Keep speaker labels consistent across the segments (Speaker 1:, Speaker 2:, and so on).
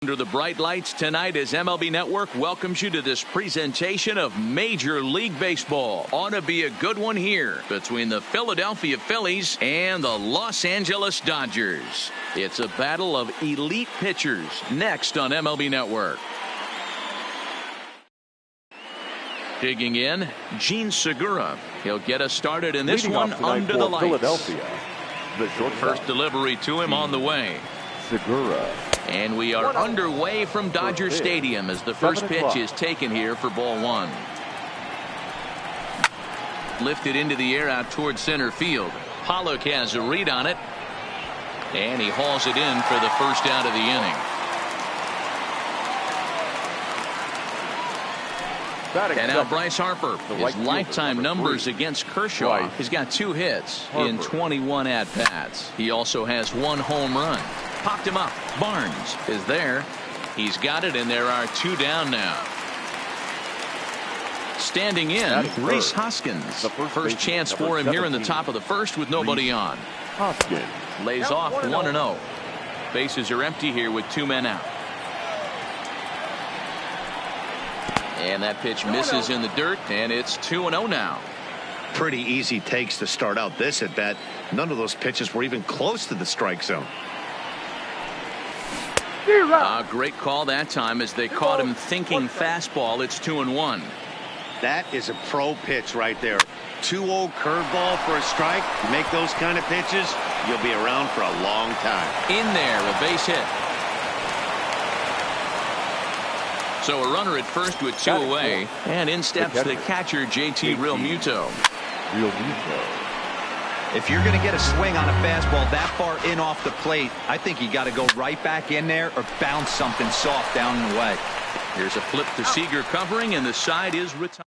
Speaker 1: Under the bright lights tonight as MLB Network welcomes you to this presentation of Major League Baseball. Ought to be a good one here between the Philadelphia Phillies and the Los Angeles Dodgers. It's a battle of elite pitchers next on MLB Network. Digging in, Gene Segura. He'll get us started in this one under the lights.
Speaker 2: Philadelphia, the
Speaker 1: First delivery to him on the way.
Speaker 2: Segura.
Speaker 1: And we are underway from Dodger Stadium as the first pitch is taken here for ball one. Lifted into the air out towards center field. Pollock has a read on it. And he hauls it in for the first out of the inning. And now Bryce Harper. His lifetime numbers against Kershaw. He's got 2 hits in 21 at-bats. He also has 1 home run. Popped him up. Barnes is there. He's got it, and there are 2 down now. Standing in, Rhys Hoskins. First chance for him here in the top of the first with nobody on.
Speaker 2: Hoskins
Speaker 1: lays off 1-0. Bases are empty here with 2 men out. And that pitch misses in the dirt, and it's 2-0 now.
Speaker 3: Pretty easy takes to start out this at bat. None of those pitches were even close to the strike zone.
Speaker 1: A great call that time as they caught him thinking fastball. It's 2-1.
Speaker 3: That is a pro pitch right there. 2-0 curveball for a strike. You make those kind of pitches, you'll be around for a long time.
Speaker 1: In there, a base hit. So a runner at first with 2 away, and in steps the catcher JT Realmuto.
Speaker 4: If you're going to get a swing on a fastball that far in off the plate, I think you got to go right back in there or bounce something soft down and away.
Speaker 1: Here's a flip to Seager covering, and the side is retired.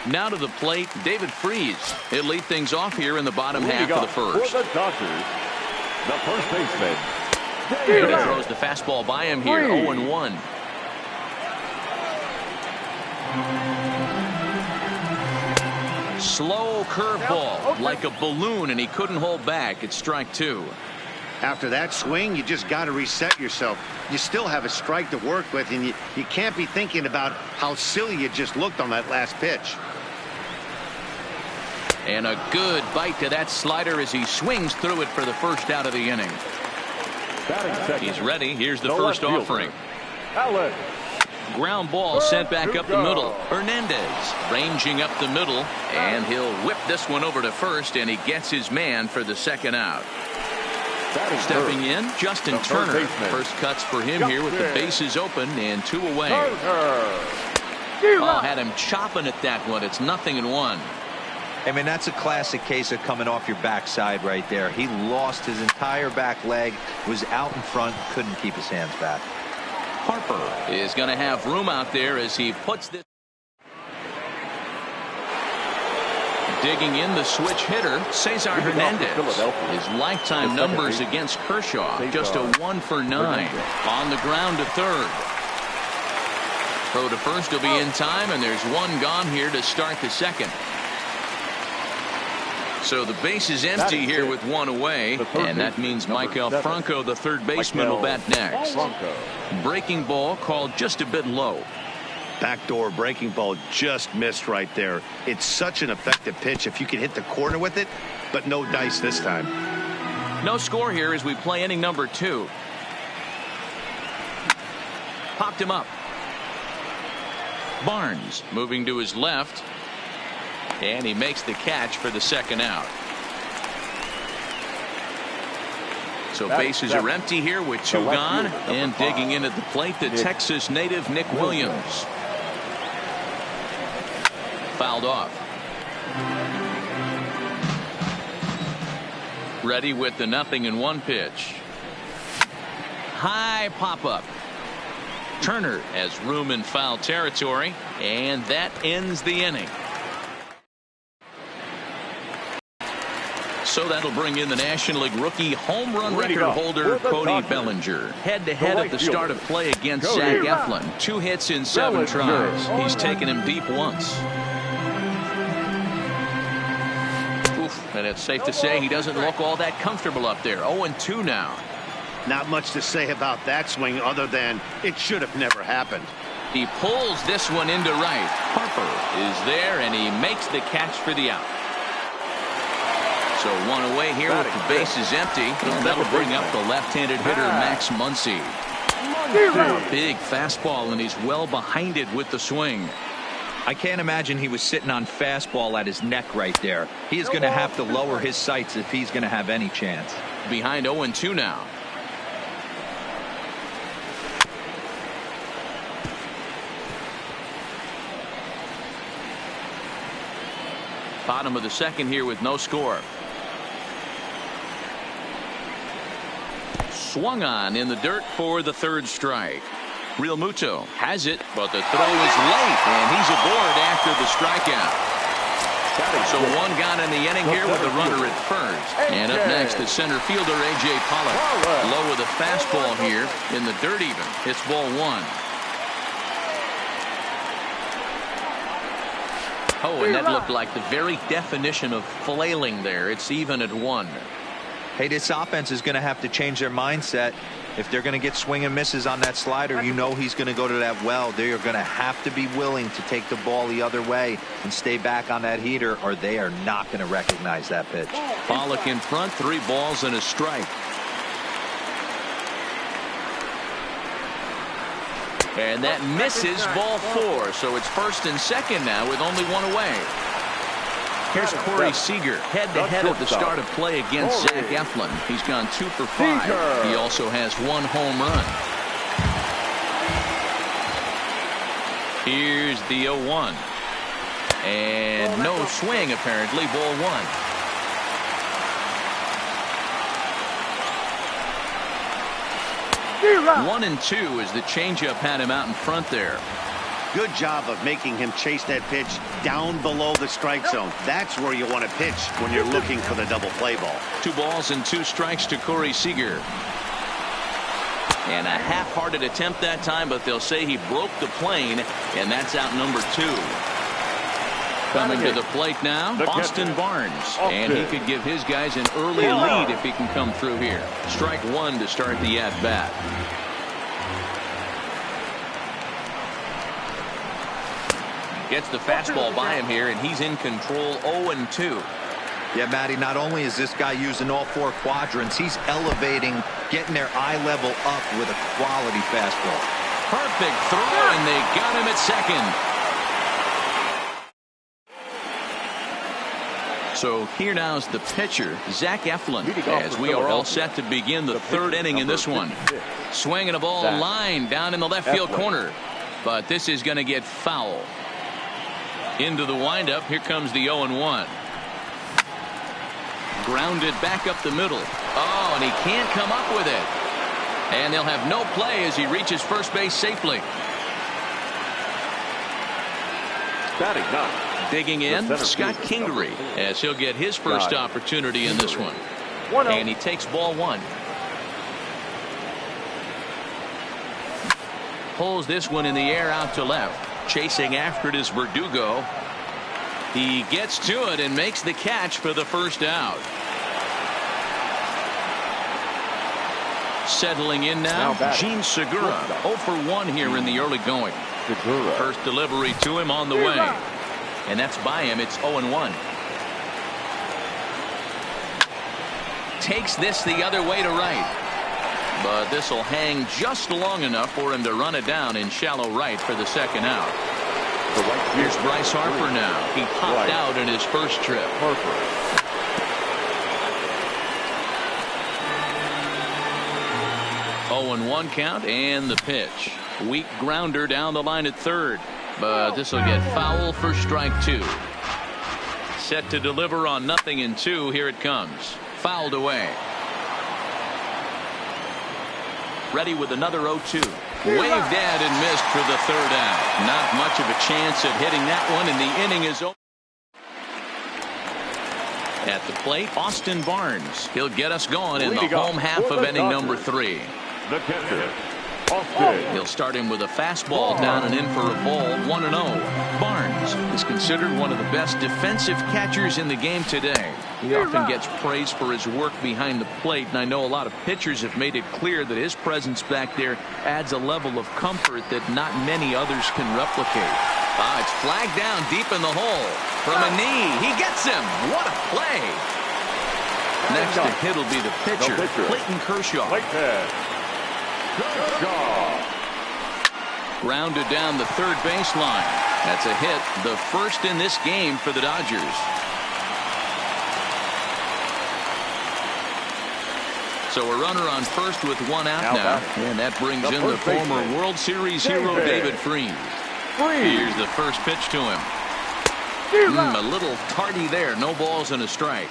Speaker 1: Now to the plate, David Freese. He'll lead things off here in the bottom half of the first.
Speaker 2: For the Dodgers, the first baseman.
Speaker 1: And he throws the fastball by him here, 0-1. Slow curveball, like a balloon, and he couldn't hold back. It's strike 2.
Speaker 3: After that swing, you just got to reset yourself. You still have a strike to work with, and you can't be thinking about how silly you just looked on that last pitch.
Speaker 1: And a good bite to that slider as he swings through it for the first out of the inning. He's ready. Here's the first offering.
Speaker 2: Allen.
Speaker 1: Ground ball sent back up the middle. Hernandez ranging up the middle, and he'll whip this one over to first, and he gets his man for the second out. Stepping in, Justin Turner. First cuts for him here with the bases open and 2 away. Oh, had him chopping at that one. It's 0-1.
Speaker 4: I mean, that's a classic case of coming off your backside right there. He lost his entire back leg, was out in front, couldn't keep his hands back.
Speaker 1: Harper is going to have room out there as he puts this. Digging in, the switch hitter, Cesar Hernandez. His lifetime numbers against Kershaw, just a 1 for 9. On the ground to third. Throw to first will be in time, and there's 1 gone here to start the second. So the base is empty here with 1 away, and that means Michael Franco, the third baseman, will bat next. Breaking ball called just a bit low.
Speaker 3: Backdoor breaking ball just missed right there. It's such an effective pitch if you can hit the corner with it, but no dice this time.
Speaker 1: No score here as we play inning number 2. Popped him up. Barnes moving to his left. And he makes the catch for the second out. So bases are empty here with 2 gone. And digging in at the plate, the Texas native Nick Williams. Fouled off. Ready with the 0-1 pitch. High pop-up. Turner has room in foul territory. And that ends the inning. So that'll bring in the National League rookie home run record holder Cody Bellinger. Head-to-head at the start of play against Zach Eflin. 2 hits in 7 tries. He's taken him deep once. Oof, and it's safe to say he doesn't look all that comfortable up there. 0-2 now.
Speaker 3: Not much to say about that swing other than it should have never happened.
Speaker 1: He pulls this one into right. Harper is there, and he makes the catch for the out. So one away here with the bases empty. And that'll bring up the left-handed hitter, Max Muncy. Big fastball, and he's well behind it with the swing.
Speaker 4: I can't imagine he was sitting on fastball at his neck right there. He is going to have to lower his sights if he's going to have any chance.
Speaker 1: Behind 0-2 now. Bottom of the second here with no score. Swung on in the dirt for the third strike. Real Muto has it, but the throw is late, and he's aboard after the strikeout. So one gone in the inning here with the runner at first. And up next, the center fielder, A.J. Pollock. Low with a fastball here in the dirt even. It's ball one. Oh, and that looked like the very definition of flailing there. It's even at one.
Speaker 4: Hey, this offense is going to have to change their mindset. If they're going to get swing and misses on that slider, you know he's going to go to that well. They are going to have to be willing to take the ball the other way and stay back on that heater, or they are not going to recognize that pitch.
Speaker 1: Pollock in front, 3 balls and a strike. And that misses ball 4. So it's first and second now with only one away. Here's Corey Seager head-to-head at the start of play against Zach Eflin. He's gone 2 for 5. He also has 1 home run. Here's the 0-1. And no swing apparently, ball 1. One and 2 as the changeup had him out in front there.
Speaker 3: Good job of making him chase that pitch down below the strike zone. That's where you want to pitch when you're looking for the double play ball.
Speaker 1: 2 balls and 2 strikes to Corey Seager. And a half-hearted attempt that time, but they'll say he broke the plane, and that's out number 2. Coming to the plate now, Austin Barnes. And he could give his guys an early lead if he can come through here. Strike 1 to start the at-bat. Gets the fastball by him here, and he's in control. 0-2.
Speaker 4: Yeah, Matty, not only is this guy using all 4 quadrants, he's elevating, getting their eye level up with a quality fastball.
Speaker 1: Perfect throw, and they got him at second. So here now is the pitcher, Zach Eflin, as we are all set to begin the 3rd inning in this one. Swinging a ball line down in the left field corner, but this is going to get foul. Into the windup, here comes the 0-1. Grounded back up the middle. Oh, and he can't come up with it. And they'll have no play as he reaches first base safely.
Speaker 2: Batting 9.
Speaker 1: Digging in, Scott Kingery, as he'll get his first opportunity in this one. And he takes ball 1. Pulls this one in the air out to left. Chasing after it is Verdugo. He gets to it and makes the catch for the first out. Settling in now, Gene Segura. 0 for 1 here in the early going. First delivery to him on the way. And that's by him. It's 0-1. Takes this the other way to right. But this will hang just long enough for him to run it down in shallow right for the second out. Here's Bryce Harper now. He popped out in his first trip. 0-1 count and the pitch. Weak grounder down the line at third. But this will get foul for strike 2. Set to deliver on 0-2. Here it comes. Fouled away. Ready with another 0-2. Waved at and missed for the third out. Not much of a chance at hitting that one, and the inning is over. At the plate, Austin Barnes. He'll get us going in the home half of inning number 3.
Speaker 2: The catcher,
Speaker 1: He'll start him with a fastball down and in for a ball, 1-0. Barnes is considered one of the best defensive catchers in the game today. He often gets praise for his work behind the plate, and I know a lot of pitchers have made it clear that his presence back there adds a level of comfort that not many others can replicate. It's flagged down deep in the hole. From a knee, he gets him. What a play. Next to hit will be the pitcher, Clayton Kershaw. Grounded down the third baseline. That's a hit, the first in this game for the Dodgers. So a runner on first with one out now. And that brings in the former World Series hero David Freese. Here's the first pitch to him. A little tardy there. No balls and a strike.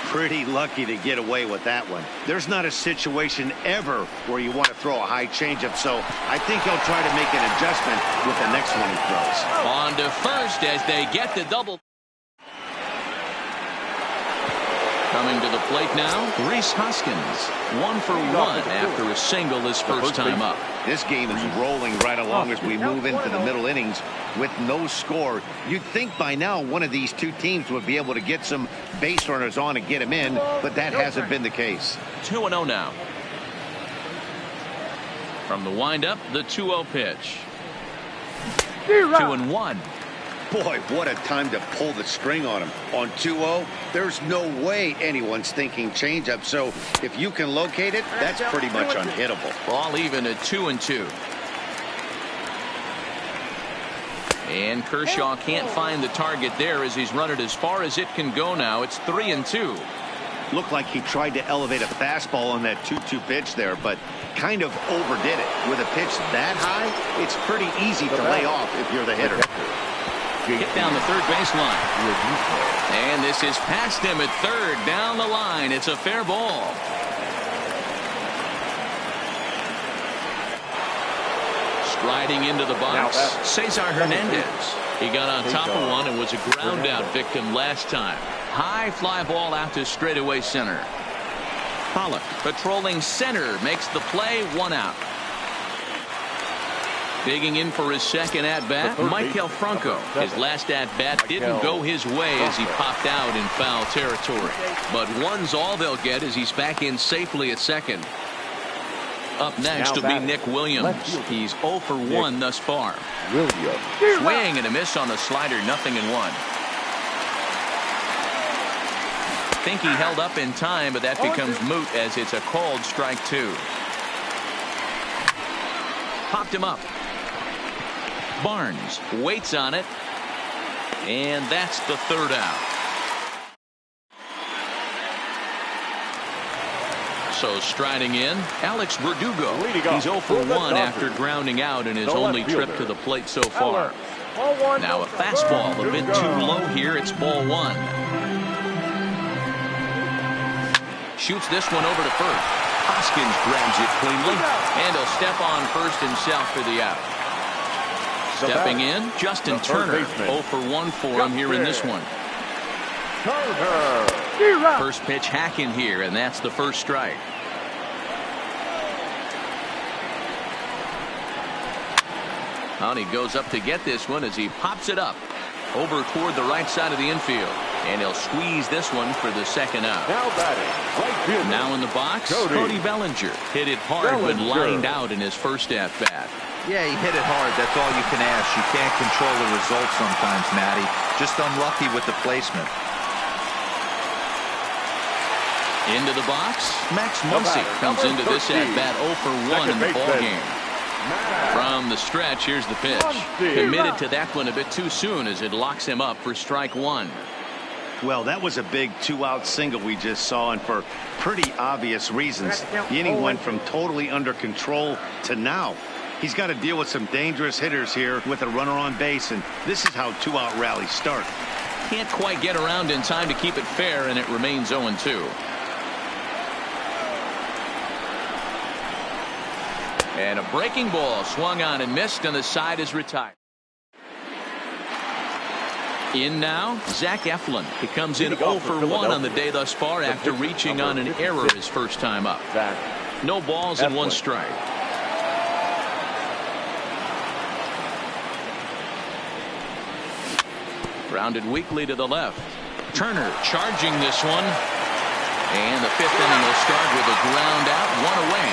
Speaker 3: Pretty lucky to get away with that one. There's not a situation ever where you want to throw a high changeup, so I think he'll try to make an adjustment with the next one he throws.
Speaker 1: On to first as they get the double. Coming to the plate now, Rhys Hoskins. 1 for 1 after a single his first time up.
Speaker 3: This game is rolling right along as we move into the middle innings with no score. You'd think by now one of these two teams would be able to get some base runners on and get them in, but that hasn't been the case.
Speaker 1: 2-0 now. From the windup, the 2-0 pitch. 2-1.
Speaker 3: Boy, what a time to pull the string on him. On 2-0, there's no way anyone's thinking changeup. So if you can locate it, that's pretty much unhittable.
Speaker 1: Ball even at 2-2. And Kershaw can't find the target there as he's run it as far as it can go now. It's 3-2.
Speaker 3: Looked like he tried to elevate a fastball on that 2-2 pitch there, but kind of overdid it. With a pitch that high, it's pretty easy to lay off if you're the hitter.
Speaker 1: Hit down the third baseline. And this is past him at third. Down the line. It's a fair ball. Striding into the box, Cesar Hernandez. He got on top of one and was a ground out victim last time. High fly ball out to straightaway center. Pollock patrolling center makes the play, 1 out. Digging in for his second at-bat, Michael Franco. His last at-bat didn't go his way as he popped out in foul territory. But one's all they'll get as he's back in safely at second. Up next will be Nick Williams. He's 0 for 1 thus far. Swing and a miss on the slider, 0-1. Think he held up in time, but that becomes moot as it's a called strike 2. Popped him up. Barnes waits on it, and that's the third out. So striding in, Alex Verdugo. He's 0 for 1 after grounding out in his only trip to the plate so far. Now a fastball a bit too low here. It's ball 1. Shoots this one over to first. Hoskins grabs it cleanly, and he'll step on first himself for the out. Stepping in, Justin Turner. 0 for 1 for him here in this one. First pitch hacking here, and that's the first strike. And he goes up to get this one as he pops it up over toward the right side of the infield. And he'll squeeze this one for the second out. Now in the box, Cody Bellinger. Hit it hard when lined out in his first at-bat.
Speaker 4: Yeah, he hit it hard. That's all you can ask. You can't control the result sometimes, Matty. Just unlucky with the placement.
Speaker 1: Into the box, Max Muncy comes into this at-bat 0 for 1 in the ballgame. From the stretch, here's the pitch. Committed to that one a bit too soon as it locks him up for strike 1.
Speaker 3: Well, that was a big 2-out single we just saw, and for pretty obvious reasons. The inning went from totally under control to now. He's got to deal with some dangerous hitters here with a runner on base, and this is how 2-out rallies start.
Speaker 1: Can't quite get around in time to keep it fair, and it remains 0-2. And a breaking ball swung on and missed, and the side is retired. In now, Zach Eflin. He comes in 0 for 1 on the day thus far after reaching on an error his first time up. No balls and 1 strike. Grounded weakly to the left. Turner charging this one. And the 5th inning will start with a ground out, 1 away.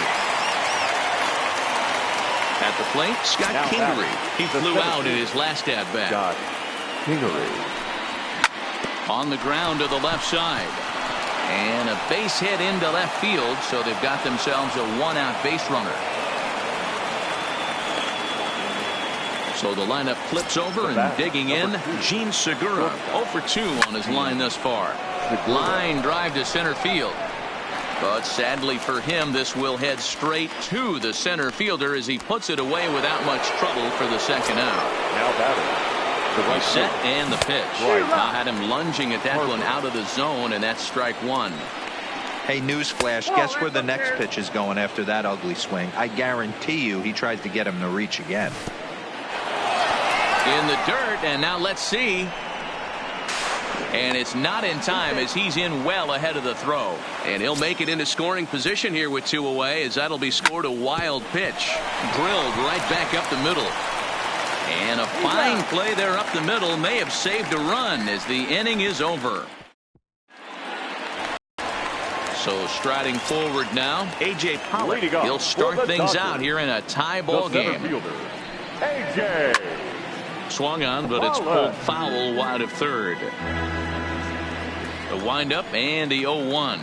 Speaker 1: At the plate, Scott Kingery. He flew out in his last at-bat.
Speaker 2: Scott Kingery.
Speaker 1: On the ground to the left side. And a base hit into left field, so they've got themselves a 1-out base runner. So the lineup flips over and digging in, Gene Segura, 0 for 2 on his line thus far. Line drive to center field. But sadly for him, this will head straight to the center fielder as he puts it away without much trouble for the 2nd out.
Speaker 2: Now batting. The right
Speaker 1: Set and the pitch. Now had him lunging at that one out of the zone, and that's strike 1.
Speaker 4: Hey, newsflash, guess where the next pitch is going after that ugly swing? I guarantee you he tries to get him to reach again.
Speaker 1: In the dirt, and now let's see. And it's not in time as he's in well ahead of the throw. And he'll make it into scoring position here with 2 away as that'll be scored a wild pitch. Drilled right back up the middle. And a fine play there up the middle may have saved a run as the inning is over. So striding forward now, A.J. Pollock. He'll start things out here in a tie ball game.
Speaker 2: A.J.
Speaker 1: Swung on, but it's pulled foul wide of third. The windup and the 0-1.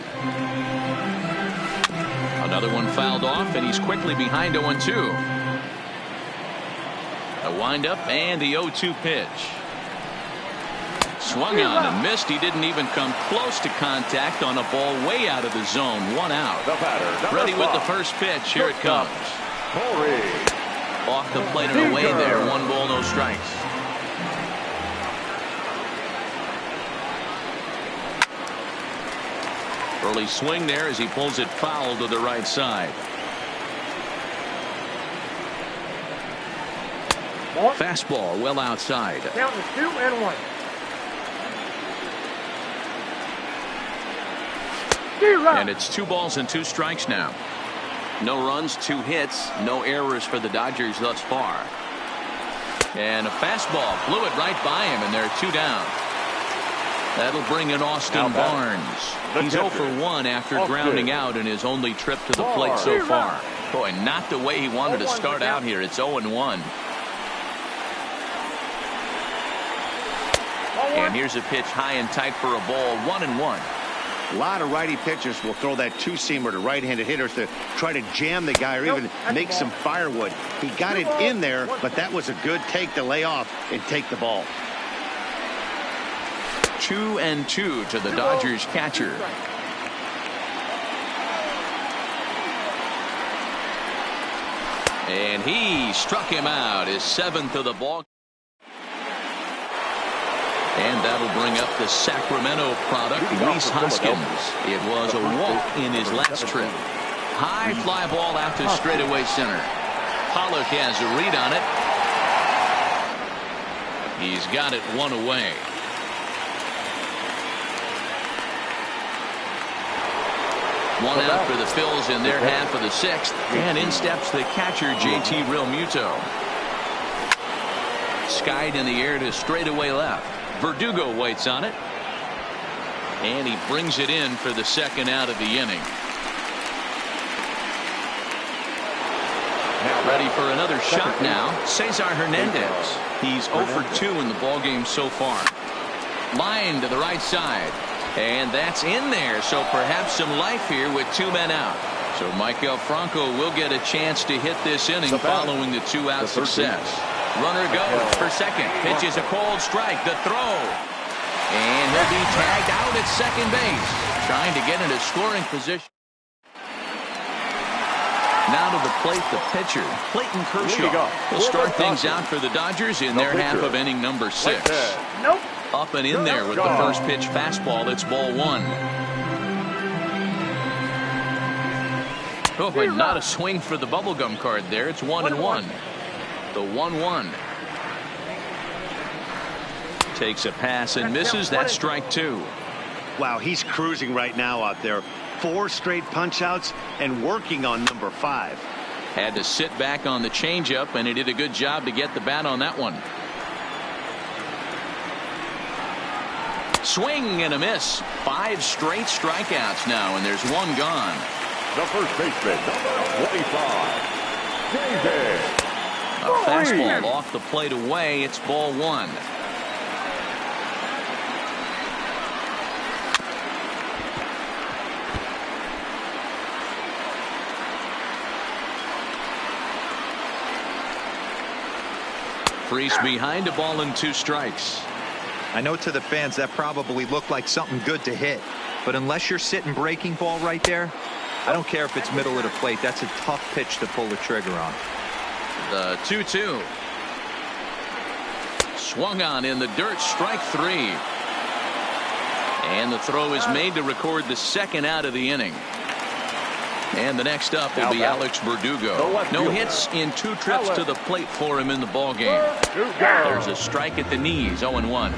Speaker 1: Another one fouled off, and he's quickly behind 0-2. A windup and the 0-2 pitch. Swung on and missed. He didn't even come close to contact on a ball way out of the zone. 1 out.
Speaker 2: The batter,
Speaker 1: ready with the first pitch. Here it comes.
Speaker 2: Corey.
Speaker 1: Off the plate and away there. 1 ball, no strikes. Early swing there as he pulls it foul to the right side. Fastball well outside.
Speaker 5: Down to 2-1.
Speaker 1: And it's 2 balls and 2 strikes now. No runs, 2 hits, no errors for the Dodgers thus far. And a fastball blew it right by him, and there are 2 down. That'll bring in Austin Barnes. He's 0 for 1 after grounding out in his only trip to the plate so far. Boy, not the way he wanted to start out here. It's 0-1. And here's a pitch high and tight for a ball. 1-1.
Speaker 3: A lot of righty pitchers will throw that 2-seamer to right-handed hitters to try to jam the guy or even make some firewood. He got it in there, but that was a good take to lay off and take the ball.
Speaker 1: 2-2 to the Dodgers catcher. And he struck him out, his 7th of the ball. And that'll bring up the Sacramento product, Rhys Hoskins. It was a walk in his last trip. High fly ball out to straightaway center. Pollock has a read on it. He's got it 1 away. One out for the Phils in their half of the 6th. And in steps the catcher, JT Realmuto. Skied in the air to straightaway left. Verdugo waits on it. And he brings it in for the 2nd out of the inning. Ready for another shot now. Cesar Hernandez. He's 0 for 2 in the ballgame so far. Line to the right side. And that's in there. So perhaps some life here with 2 men out. So Maikel Franco will get a chance to hit this inning following the 2-out success. Runner goes for second. Pitch is a cold strike. The throw. And he'll be tagged out at second base. Trying to get into scoring position. Now to the plate, the pitcher, Clayton Kershaw. Will start things out for the Dodgers in their half of inning number 6.
Speaker 5: Nope.
Speaker 1: Up and in there with the first pitch fastball. It's ball 1. Oh, and not a swing for the bubblegum card there. It's 1-1. The 1-1. Takes a pass and misses. That's strike 2.
Speaker 3: Wow, he's cruising right now out there. 4 straight punch-outs and working on number 5.
Speaker 1: Had to sit back on the changeup, and he did a good job to get the bat on that one. Swing and a miss. 5 straight strikeouts now, and there's 1 gone.
Speaker 2: The first baseman, number 25, David.
Speaker 1: A fastball off the plate away. It's ball 1. Freeze behind, a ball and 2 strikes.
Speaker 4: I know to the fans that probably looked like something good to hit, but unless you're sitting breaking ball right there, I don't care if it's middle of the plate. That's a tough pitch to pull the trigger on.
Speaker 1: The 2-2. Swung on in the dirt, strike 3. And the throw is made to record the 2nd out of the inning. And the next up will be Alex Verdugo. No hits in 2 trips to the plate for him in the ballgame. There's a strike at the knees, 0-1.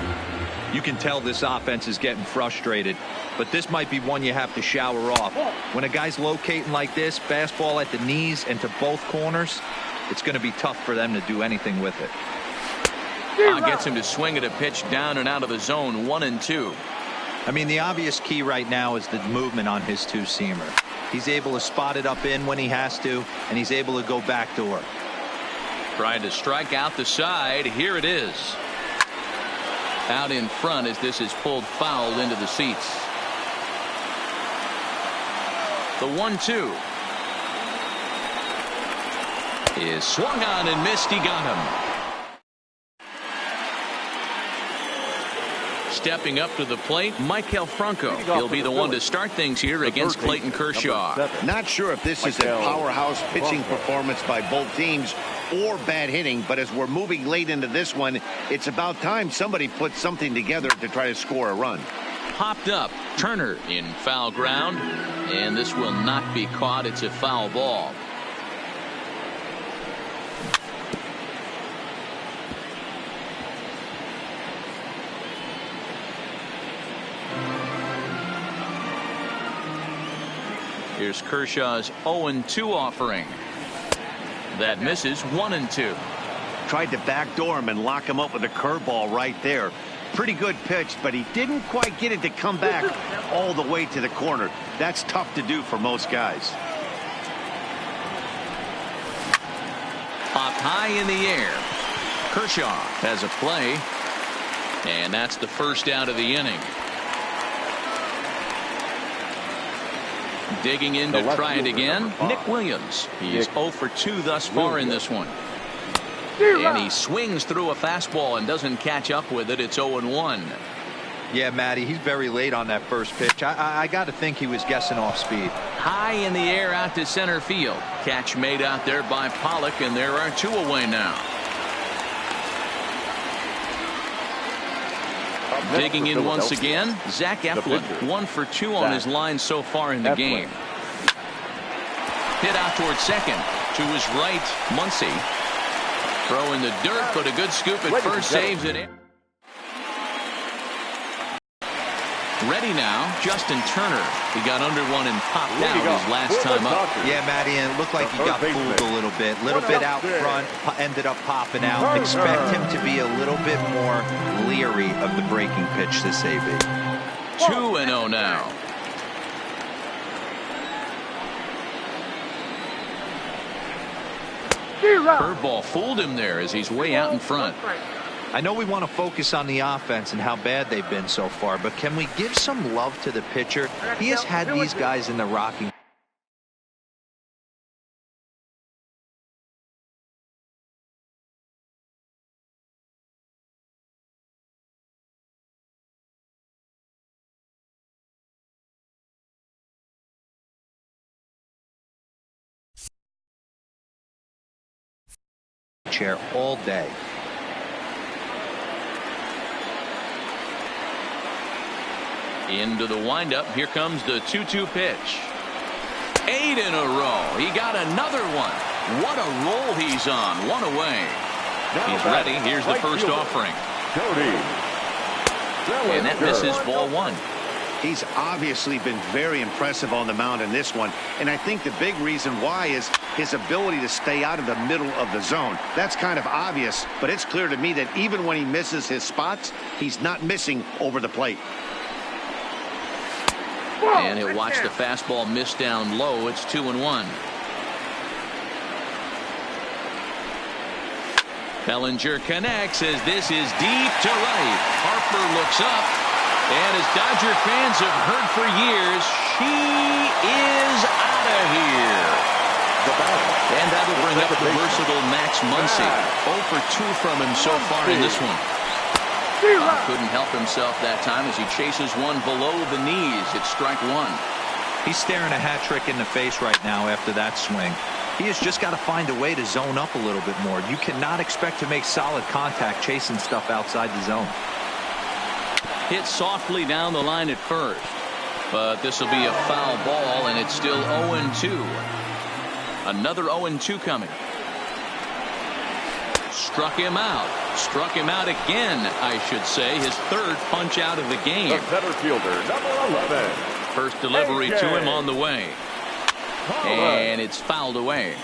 Speaker 4: You can tell this offense is getting frustrated, but this might be one you have to shower off. When a guy's locating like this, fastball at the knees and to both corners, it's going to be tough for them to do anything with it.
Speaker 1: Gets him to swing at a pitch down and out of the zone, 1-2.
Speaker 4: I mean, the obvious key right now is the movement on his 2-seamer. He's able to spot it up in when he has to, and he's able to go backdoor.
Speaker 1: Trying to strike out the side. Here it is. Out in front as this is pulled foul into the seats. The 1-2 is swung on and missed. He got him. Stepping up to the plate, Maikel Franco. He'll be the one to start things here against Clayton Kershaw.
Speaker 3: Not sure if this is a powerhouse pitching performance by both teams or bad hitting, but as we're moving late into this one, it's about time somebody puts something together to try to score a run.
Speaker 1: Popped up. Turner in foul ground, and this will not be caught. It's a foul ball. Here's Kershaw's 0-2 offering. That misses, 1-2.
Speaker 3: Tried to backdoor him and lock him up with a curveball right there. Pretty good pitch, but he didn't quite get it to come back all the way to the corner. That's tough to do for most guys.
Speaker 1: Popped high in the air. Kershaw has a play, and that's the first out of the inning. Digging in to try it again, Nick Williams. He's 0 for 2 thus far in this one. And he swings through a fastball and doesn't catch up with it. It's 0-1.
Speaker 4: Yeah, Matty, he's very late on that first pitch. I got to think he was guessing off speed.
Speaker 1: High in the air out to center field. Catch made out there by Pollock, and there are 2 away now. Digging in once again, Zach Eflin, 1 for 2 on his line so far in the game. Hit out towards second. To his right, Muncy. Throw in the dirt, but a good scoop at first, saves it in. Ready now, Justin Turner. He got under one and popped out his last time up.
Speaker 4: Yeah, Matty, and it looked like he got fooled a little bit. Little bit out front, ended up popping out. Expect him to be a little bit more leery of the breaking pitch this AB.
Speaker 1: 2-0 now. Curveball fooled him there as he's way out in front.
Speaker 4: I know we want to focus on the offense and how bad they've been so far, but can we give some love to the pitcher? He has had these guys in the rocking chair all day.
Speaker 1: Into the windup. Here comes the 2-2 pitch. 8 in a row. He got another one. What a roll he's on. 1 away. He's ready. Here's the first offering. And that misses ball 1.
Speaker 3: He's obviously been very impressive on the mound in this one, and I think the big reason why is his ability to stay out of the middle of the zone. That's kind of obvious, but it's clear to me that even when he misses his spots, he's not missing over the plate.
Speaker 1: And he'll watch the fastball miss down low. It's 2-1. Bellinger connects as this is deep to right. Harper looks up, and as Dodger fans have heard for years, she is out of here. And that'll bring up the versatile Max Muncy. 0 for 2 from him so far in this one. Couldn't help himself that time as he chases one below the knees. It's strike one.
Speaker 4: He's staring a hat trick in the face right now after that swing. He has just got to find a way to zone up a little bit more. You cannot expect to make solid contact chasing stuff outside the zone.
Speaker 1: Hit softly down the line at first, but this will be a foul ball, and it's still 0-2. Another 0-2 coming. Struck him out. Struck him out again, I should say. His third punch out of the game.
Speaker 2: The center fielder, number 11.
Speaker 1: First delivery to him on the way. And it's fouled away.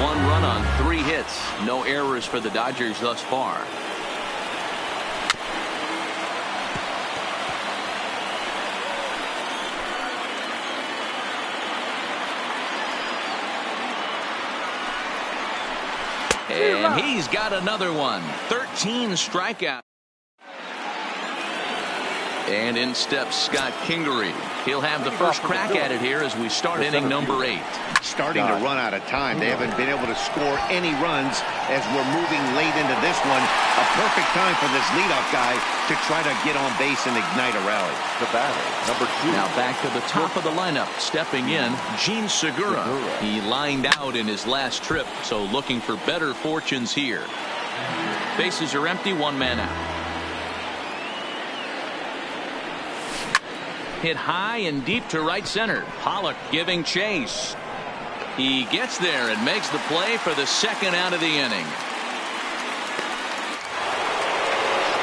Speaker 1: 1 run on 3 hits. No errors for the Dodgers thus far. And he's got another one. 13 strikeouts. And in steps Scott Kingery. He'll have the first crack at it here as we start inning number 8.
Speaker 3: Starting to run out of time. They haven't been able to score any runs as we're moving late into this one. A perfect time for this leadoff guy to try to get on base and ignite a rally.
Speaker 2: The batter, number 2.
Speaker 1: Now back to the top of the lineup. Stepping in, Gene Segura. He lined out in his last trip, so looking for better fortunes here. Bases are empty, 1 man out. Hit high and deep to right center. Pollock giving chase. He gets there and makes the play for the second out of the inning.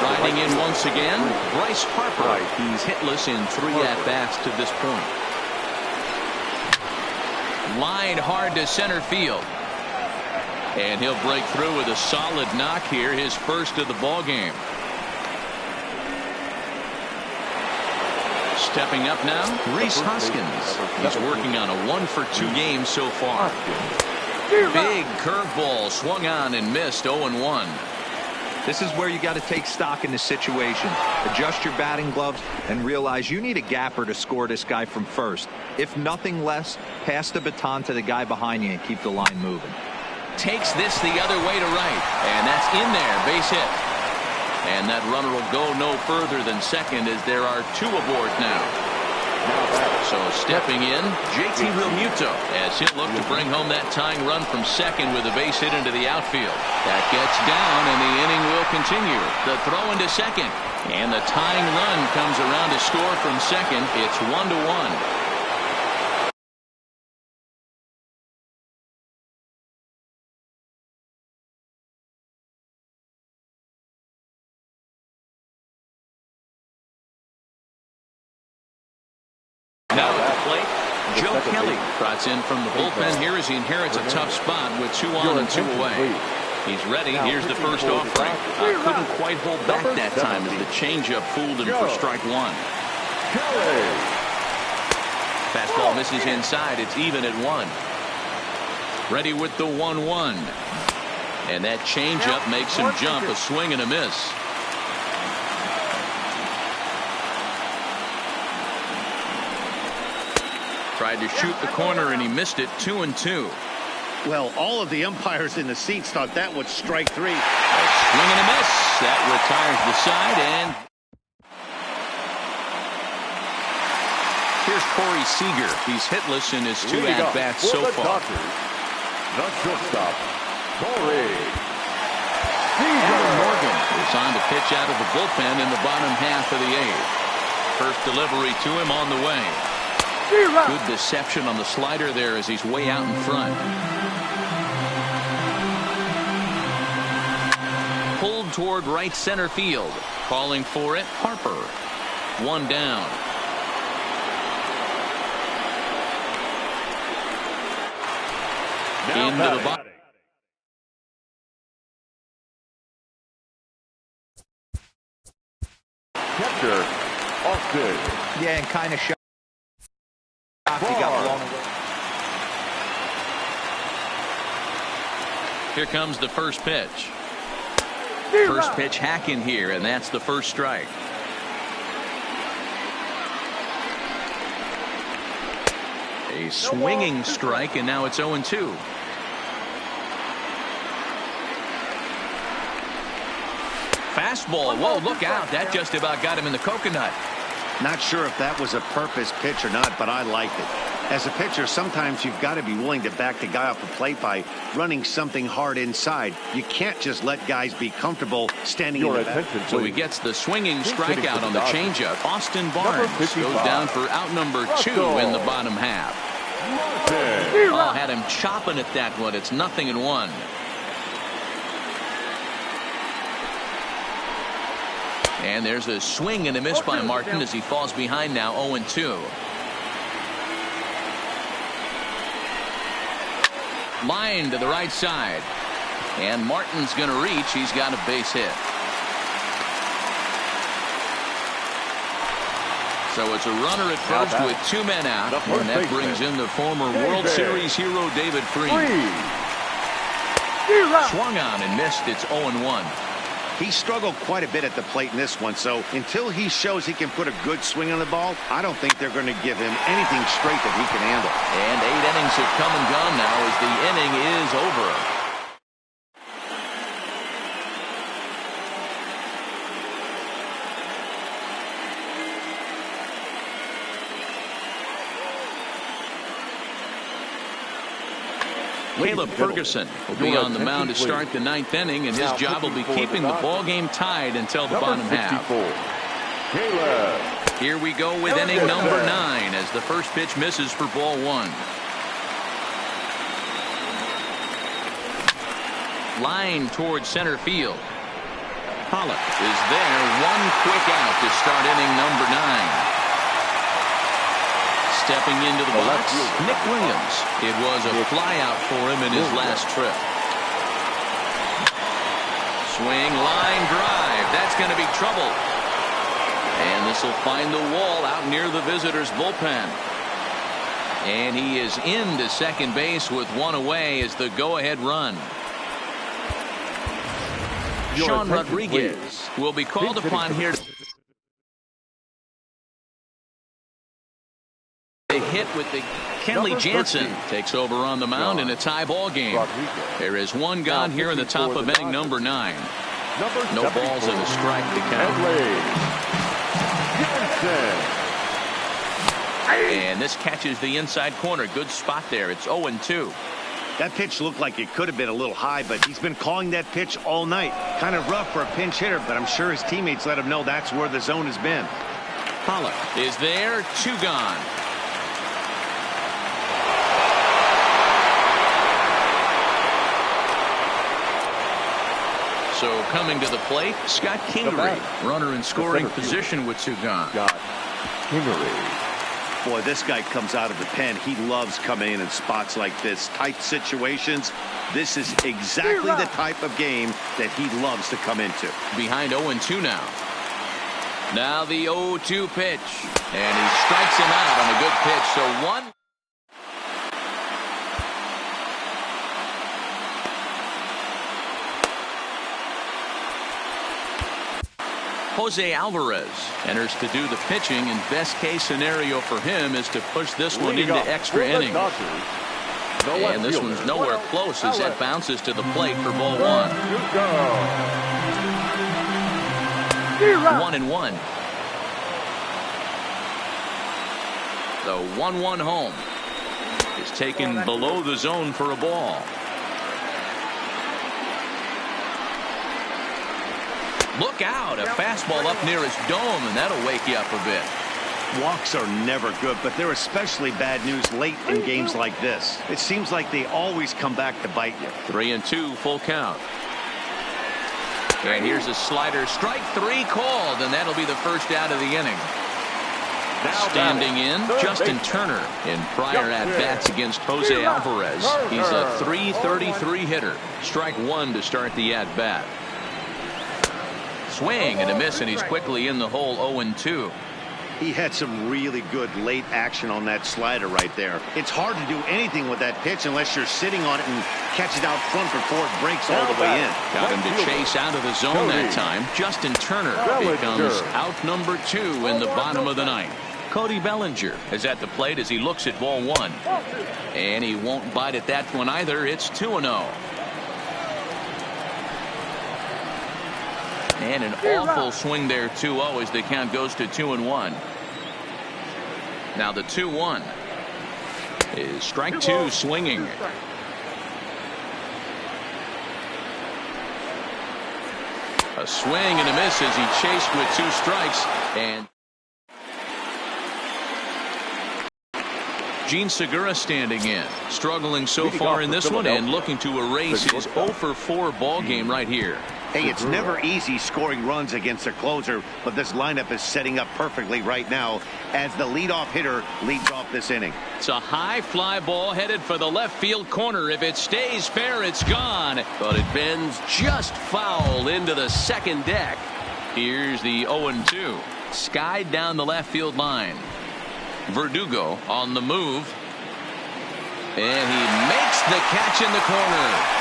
Speaker 1: Riding in once again, Bryce Harper. He's hitless in 3 at-bats to this point. Lined hard to center field. And he'll break through with a solid knock here, his first of the ball game. Stepping up now, Rhys Hoskins. He's working on a 1 for 2 game so far. Big curveball swung on and missed. 0-1.
Speaker 4: This is where you got to take stock in the situation. Adjust your batting gloves and realize you need a gapper to score this guy from first. If nothing less, pass the baton to the guy behind you and keep the line moving.
Speaker 1: Takes this the other way to right, and that's in there. Base hit. And that runner will go no further than second as there are 2 aboard now. So stepping in, JT Realmuto as he'll look to bring home that tying run from second with a base hit into the outfield. That gets down and the inning will continue. The throw into second. And the tying run comes around to score from second. It's 1-1. Trots in from the bullpen here as he inherits a tough spot with 2 on and 2 away. He's ready. Here's the first offering. Couldn't quite hold back that time as the changeup fooled him for strike 1. Fastball misses inside. It's even at 1. Ready with the 1-1. And that changeup makes him jump. A swing and a miss. Tried to shoot the corner and he missed it. 2-2.
Speaker 3: Well, all of the umpires in the seats thought that was strike 3.
Speaker 1: A swing and a miss. That retires the side. And here's Corey Seager. He's hitless in his 2 at-bats so far.
Speaker 2: The shortstop, Corey
Speaker 1: Seager. Morgan is on to pitch out of the bullpen in the bottom half of the 8th. First delivery to him on the way. Good deception on the slider there as he's way out in front. Pulled toward right center field. Calling for it, Harper. one down. Into the box.
Speaker 2: Catcher, Austin.
Speaker 4: Yeah, and kind of shocked he got blown away.
Speaker 1: Here comes the first pitch. First pitch hack in here, and that's the first strike. A swinging strike, and now it's 0-2. Fastball. Whoa, look out. That just about got him in the coconut.
Speaker 3: Not sure if that was a purpose pitch or not, but I liked it. As a pitcher, sometimes you've got to be willing to back the guy off the plate by running something hard inside. You can't just let guys be comfortable standing in the back.
Speaker 1: So he gets the swinging strikeout on the changeup. Austin Barnes goes down for out number 2 in the bottom half. Oh, had him chopping at that one. It's 0-1. And there's a swing and a miss by Martin as he falls behind now 0-2. Line to the right side. And Martin's going to reach. He's got a base hit. So it's a runner at first with 2 men out. And that brings in the former World Series hero David Freese. Swung on and missed. It's 0-1.
Speaker 3: He struggled quite a bit at the plate in this one, so until he shows he can put a good swing on the ball, I don't think they're going to give him anything straight that he can handle.
Speaker 1: And 8 innings have come and gone now as the inning is over. Caleb Ferguson will be on the mound to start the 9th inning, and his job will be keeping the ball game tied until the bottom half. Here we go with inning number 9 as the first pitch misses for ball 1. Line towards center field. Pollock is there. One quick out to start inning number 9. Stepping into the box, Nick Williams. It was a flyout for him in his last trip. Swing, line drive. That's going to be trouble. And this will find the wall out near the visitors' bullpen. And he is into second base with 1 away as the go-ahead run. Sean Rodriguez will be called upon here. A hit with the Kenley Jansen takes over on the mound in a tie ball game. There is 1 gone here in the top of inning number 9. No balls and a strike to count. And this catches the inside corner. Good spot there. It's 0-2.
Speaker 3: That pitch looked like it could have been a little high, but he's been calling that pitch all night. Kind of rough for a pinch hitter, but I'm sure his teammates let him know that's where the zone has been.
Speaker 1: Pollock is there. 2 gone. So coming to the plate, Scott Kingery, runner in scoring position with 2 gone.
Speaker 3: Boy, this guy comes out of the pen. He loves coming in spots like this. Tight situations. This is exactly the type of game that he loves to come into.
Speaker 1: Behind 0-2 now. Now the 0-2 pitch. And he strikes him out on a good pitch. So 1. Jose Alvarez enters to do the pitching, and best case scenario for him is to push this one into extra innings. And this one's nowhere close as that bounces to the plate for ball 1. 1-1. The 1-1 home is taken below the zone for a ball. Look out, a fastball up near his dome, and that'll wake you up a bit.
Speaker 3: Walks are never good, but they're especially bad news late in games like this. It seems like they always come back to bite you.
Speaker 1: 3-2, full count. And here's a slider, strike 3 called, and that'll be the first out of the inning. Standing in, Justin Turner. In prior at-bats against Jose Alvarez, he's a .333 hitter. Strike one to start the at-bat. Swing and a miss, and he's quickly in the hole 0-2.
Speaker 3: He had some really good late action on that slider right there. It's hard to do anything with that pitch unless you're sitting on it and catch it out front before it breaks all the way in.
Speaker 1: Got him to chase out of the zone that time. Justin Turner becomes out number 2 in the bottom of the ninth. Cody Bellinger is at the plate as he looks at ball one. And he won't bite at that one either. It's 2-0. And an awful swing there, 2-0, as the count goes to 2-1. Now the 2-1 is strike two, swinging. A swing and a miss as he chased with 2 strikes. And Gene Segura standing in, struggling so far in this one and looking to erase his 0-for-4 ball game right here.
Speaker 3: Hey, it's never easy scoring runs against a closer, but this lineup is setting up perfectly right now as the leadoff hitter leads off this inning.
Speaker 1: It's a high fly ball headed for the left field corner. If it stays fair, it's gone, but it bends just foul into the second deck. Here's the 0-2, skied down the left field line. Verdugo on the move, and he makes the catch in the corner.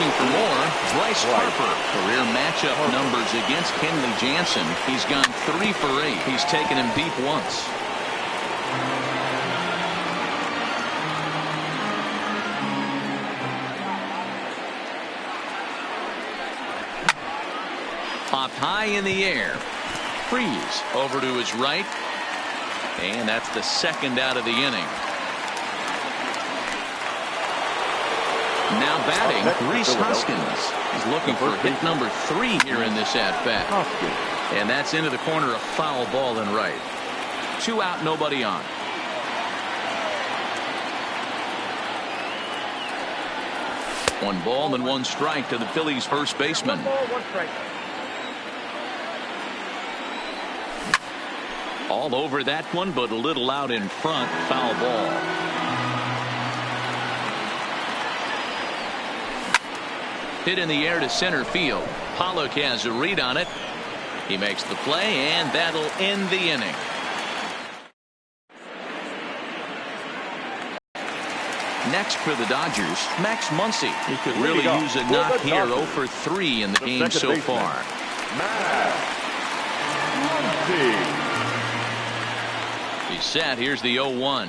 Speaker 1: For more, Bryce Harper. Career matchup numbers against Kenley Jansen. He's gone 3 for 8. He's taken him deep once. Popped high in the air. Freeze over to his right. And that's the second out of the inning. Now batting, Rhys Hoskins. He's looking for hit number 3 here in this at-bat. And that's into the corner, a foul ball and right. 2 out, nobody on. One ball and 1 strike to the Phillies' first baseman. All over that one, but a little out in front, foul ball. Hit in the air to center field. Pollock has a read on it. He makes the play, and that'll end the inning. Next for the Dodgers, Max Muncy. He could really use a knock here. 0 for 3 in the game so far. He's set. Here's the 0-1.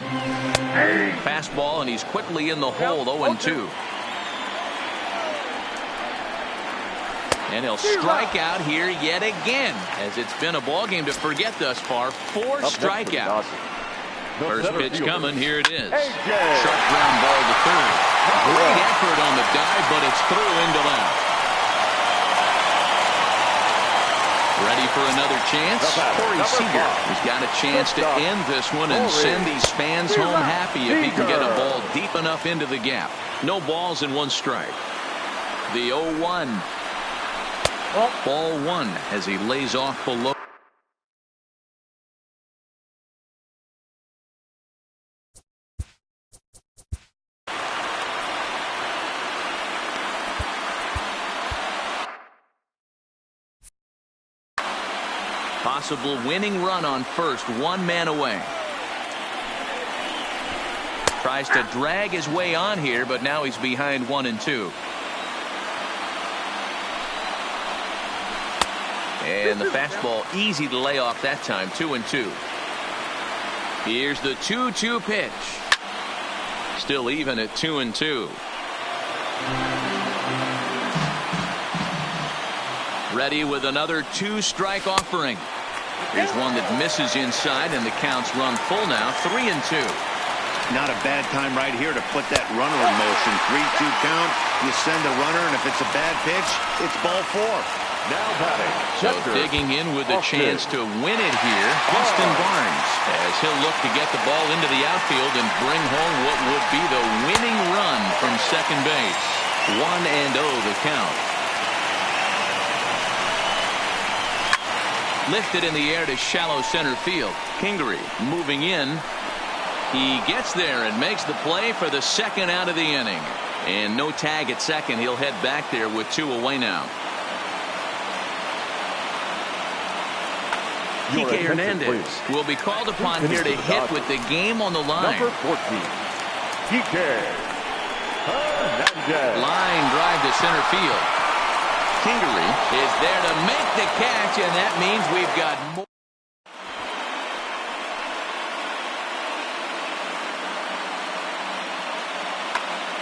Speaker 1: Fastball, and he's quickly in the hole. 0-2. And he'll strike out here yet again, as it's been a ball game to forget thus far. 4 strikeouts. First pitch coming. Here it is. Sharp ground ball to third. Great effort on the dive, but it's through into left. Ready for another chance? Corey Seager has got a chance to end this one and send these fans home happy if he can get a ball deep enough into the gap. No balls and 1 strike. The 0-1. Ball 1 as he lays off below. Possible winning run on first, 1 man away. Tries to drag his way on here, but now he's behind 1 and 2. And the fastball easy to lay off that time. 2 and 2. Here's the 2-2 pitch. Still even at 2 and 2. Ready with another 2-strike offering. Here's one that misses inside, and the counts run full now. 3 and 2.
Speaker 3: Not a bad time right here to put that runner in motion. 3-2 count. You send the runner, and if it's a bad pitch, it's ball 4.
Speaker 2: Now batting.
Speaker 1: So digging in with a chance to win it here, Austin Barnes, as he'll look to get the ball into the outfield and bring home what would be the winning run from second base. 1-0 the count. Lifted in the air to shallow center field. Kingery moving in. He gets there and makes the play for the second out of the inning. And no tag at second. He'll head back there with 2 away now. Kike Hernandez will be called upon here to hit with the game on the line.
Speaker 2: Number 14, Kike Hernandez.
Speaker 1: Line drive to center field. Kingery is there to make the catch, and that means we've got more.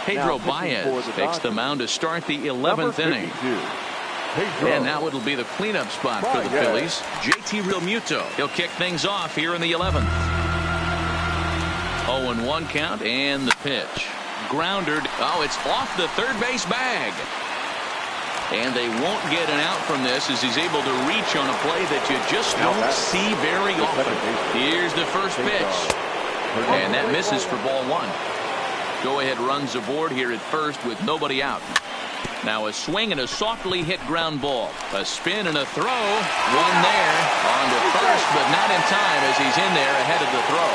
Speaker 1: Pedro Baez takes the mound to start the 11th inning. And now it'll be the cleanup spot for the Phillies. JT Realmuto. He'll kick things off here in the 11th. 0-1 count and the pitch. Grounded. Oh, it's off the third base bag. And they won't get an out from this as he's able to reach on a play that you just don't see very often. Here's the first pitch. And that misses for ball 1. Go-ahead runs aboard here at first with nobody out. Now a swing and a softly hit ground ball. A spin and a throw. One there. On to first, but not in time as he's in there ahead of the throw.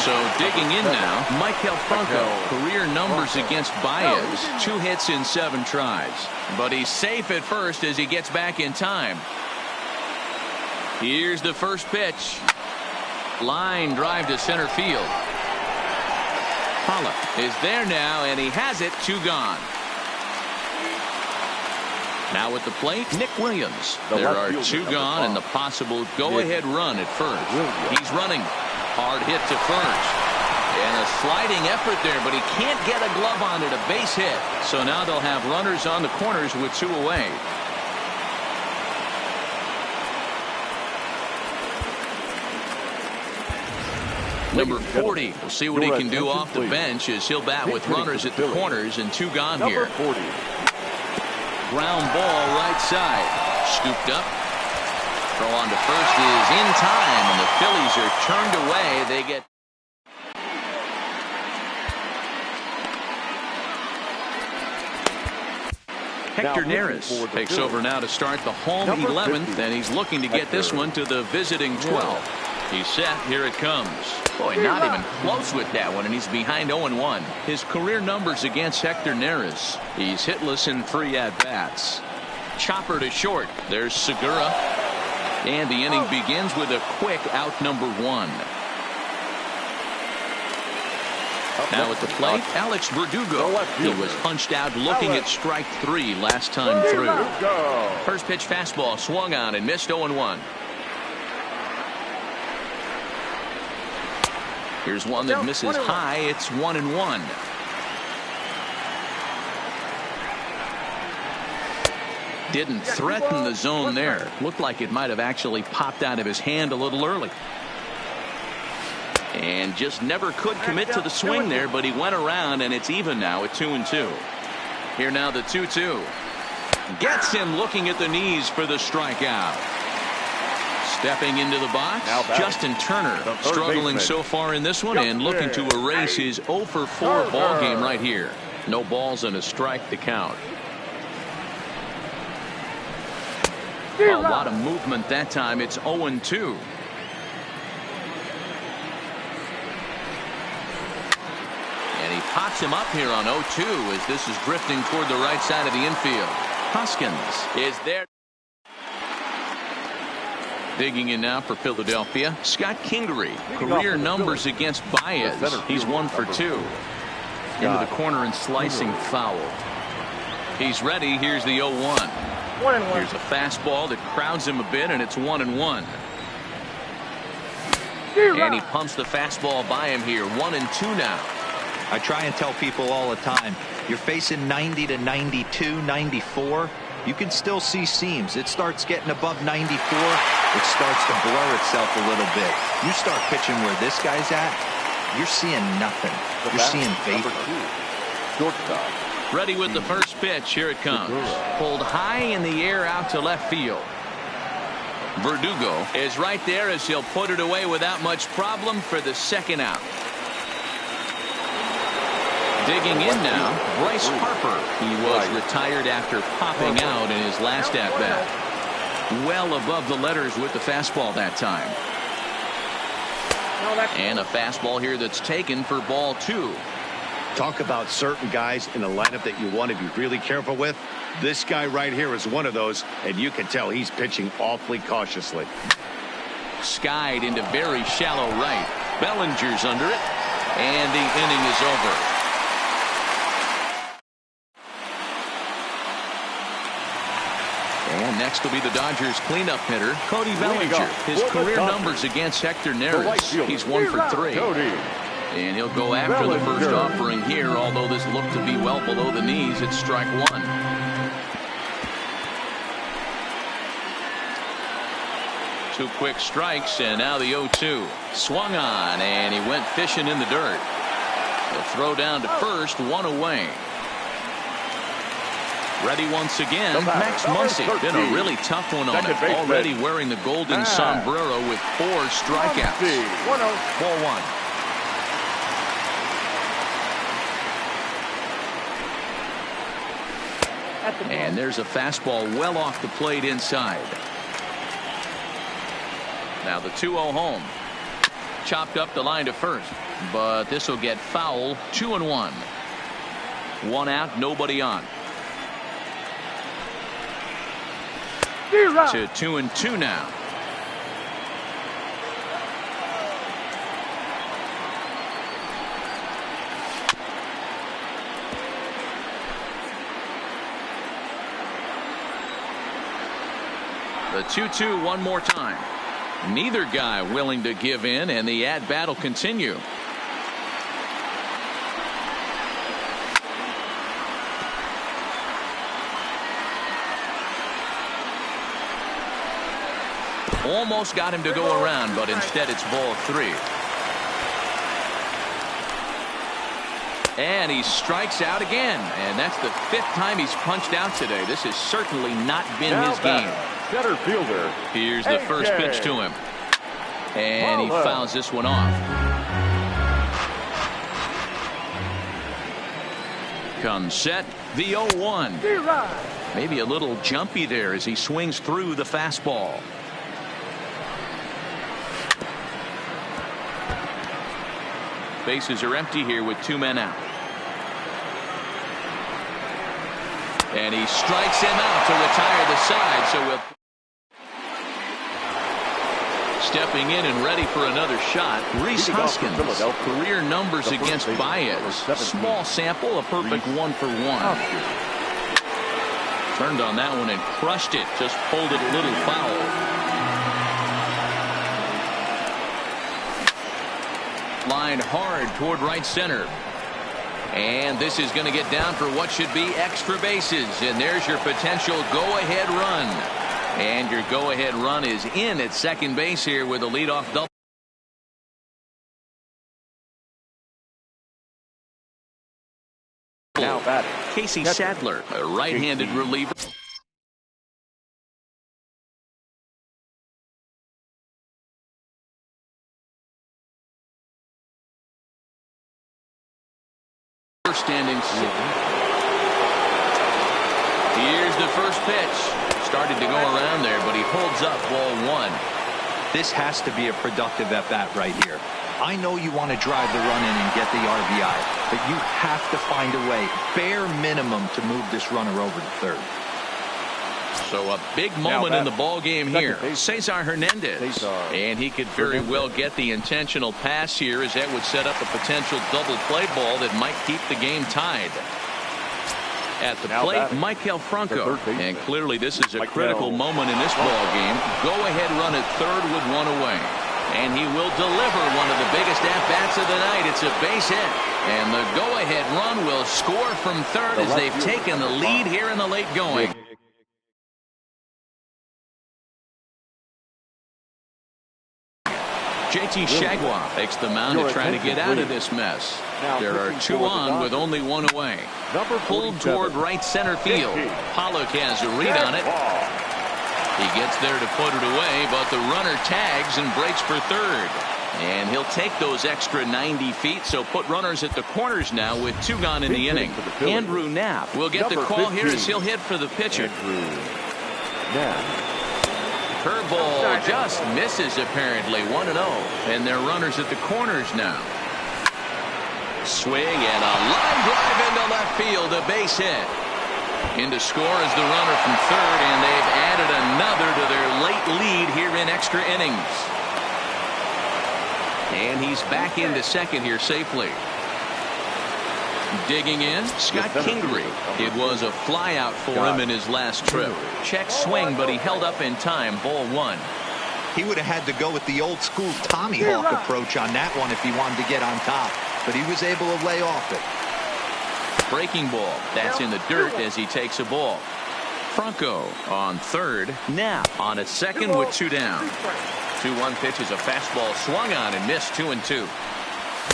Speaker 1: So digging in now, Maikel Franco. Career numbers against Baez. 2 hits in 7 tries. But he's safe at first as he gets back in time. Here's the first pitch. Line drive to center field. Pollock is there now, and he has it. 2 gone. Now at the plate, Nick Williams. There are 2 gone and the possible go-ahead run at first. He's running. Hard hit to first. And a sliding effort there, but he can't get a glove on it. A base hit. So now they'll have runners on the corners with 2 away. Number 40. We'll see what he can do off the bench as he'll bat with runners at the corners and 2 gone here. Ground ball right side. Scooped up. Throw on to first is in time, and the Phillies are turned away. They get Hector Neris takes over now to start the home 11th, and he's looking to get this one to the visiting 12th. He's set. Here it comes. Boy, not even close with that one, and he's behind 0-1. His career numbers against Hector Neris. He's hitless in 3 at-bats. Chopper to short. There's Segura. And the inning begins with a quick out number 1. Now at the plate, Alex Verdugo. He was punched out looking at strike 3 last time through. First pitch fastball swung on and missed. 0-1. Here's one that misses high. It's 1-1. Didn't threaten the zone there. Looked like it might have actually popped out of his hand a little early. And just never could commit to the swing there, but he went around, and it's even now at 2-2. Here now the 2-2. Gets him looking at the knees for the strikeout. Stepping into the box, Justin Turner struggling so far in this one and looking to erase his 0-for-4 ball game right here. No balls and a strike to count. A lot of movement that time. It's 0-2. And he pops him up here on 0-2 as this is drifting toward the right side of the infield. Hoskins is there. Digging in now for Philadelphia, Scott Kingery. Career numbers against Baez. He's 1-for-2. Into the corner and slicing foul. He's ready. Here's the 0-1. Here's a fastball that crowds him a bit, and it's 1-1. And he pumps the fastball by him here. 1-2 now.
Speaker 4: I try and tell people all the time, you're facing 90 to 92, 94. You can still see seams. It starts getting above 94. It starts to blur itself a little bit. You start pitching where this guy's at, you're seeing nothing. You're seeing vapor.
Speaker 2: Shortstop,
Speaker 1: Ready with the first pitch. Here it comes. Pulled high in the air out to left field. Verdugo is right there as he'll put it away without much problem for the second out. Digging in now, Bryce Harper. He was retired after popping out in his last at-bat. Well above the letters with the fastball that time. And a fastball here that's taken for ball 2.
Speaker 3: Talk about certain guys in the lineup that you want to be really careful with. This guy right here is one of those, and you can tell he's pitching awfully cautiously.
Speaker 1: Skied into very shallow right. Bellinger's under it, and the inning is over. And next will be the Dodgers cleanup hitter, Cody Bellinger. His career numbers against Hector Neris. He's 1 for 3. And he'll go after the first offering here, although this looked to be well below the knees. It's strike 1. Two quick strikes, and now the 0-2. Swung on, and he went fishing in the dirt. The throw down to first, 1 away. Ready once again, Max Muncy. Been a really tough one on him. Already wearing the golden sombrero with 4 strikeouts. 4-1. And there's a fastball well off the plate inside. Now the 2-0 home. Chopped up the line to first, but this will get foul. 2-1. 1 out, nobody on. To 2-2 now. The 2-2 one more time. Neither guy willing to give in, and the at-bat will continue. Almost got him to go around, but instead it's ball 3. And he strikes out again, and that's the 5th time he's punched out today. This has certainly not been his game.
Speaker 2: Center fielder.
Speaker 1: Here's the first pitch to him, and he fouls this one off. Comes set, the 0-1. Maybe a little jumpy there as he swings through the fastball. Bases are empty here with 2 men out. And he strikes him out to retire the side. So we'll stepping in and ready for another shot. Reese Hoskins. Career numbers against Baez. Small sample, a perfect 1 for 1. Turned on that one and crushed it. Just pulled it a little foul. Line hard toward right center. And this is going to get down for what should be extra bases. And there's your potential go-ahead run. And your go-ahead run is in at second base here with a leadoff double.
Speaker 2: Now batting,
Speaker 1: Casey Sadler, a right-handed reliever. Standing. Here's the first pitch. Started to go around there, but he holds up ball 1.
Speaker 4: This has to be a productive at-bat right here. I know you want to drive the run in and get the RBI, but you have to find a way, bare minimum, to move this runner over to third.
Speaker 1: So a big moment in the ball game here. Cesar Hernandez. And he could very well get the intentional pass here, as that would set up a potential double play ball that might keep the game tied. At the plate, Maikel Franco. And clearly this is a critical moment in this ball game. Go ahead run at third with 1 away. And he will deliver one of the biggest at-bats of the night. It's a base hit. And the go-ahead run will score from third as they've taken the lead here in the late going. JT Shagwa takes the mound to try to get out of this mess. There are 2 on with only 1 away. Pulled toward right center field. Pollock has a read on it. He gets there to put it away, but the runner tags and breaks for third. And he'll take those extra 90 feet, so put runners at the corners now with 2 gone in the inning. Andrew Knapp will get the call here as he'll hit for the pitcher. Curveball just misses apparently. 1-0. And they're runners at the corners now. Swing and a line drive into left field. A base hit. In to score is the runner from third, and they've added another to their late lead here in extra innings. And he's back into second here safely. Digging in, Scott Kingery. It was a flyout for him in his last trip. Check swing, but he held up in time. Ball 1.
Speaker 4: He would have had to go with the old school Tommy Hawk approach on that one if he wanted to get on top, but he was able to lay off it.
Speaker 1: Breaking ball. That's in the dirt as he takes a ball. Franco on third. Knapp on a second with 2 down. 2-1 pitch is a fastball swung on and missed. 2-2.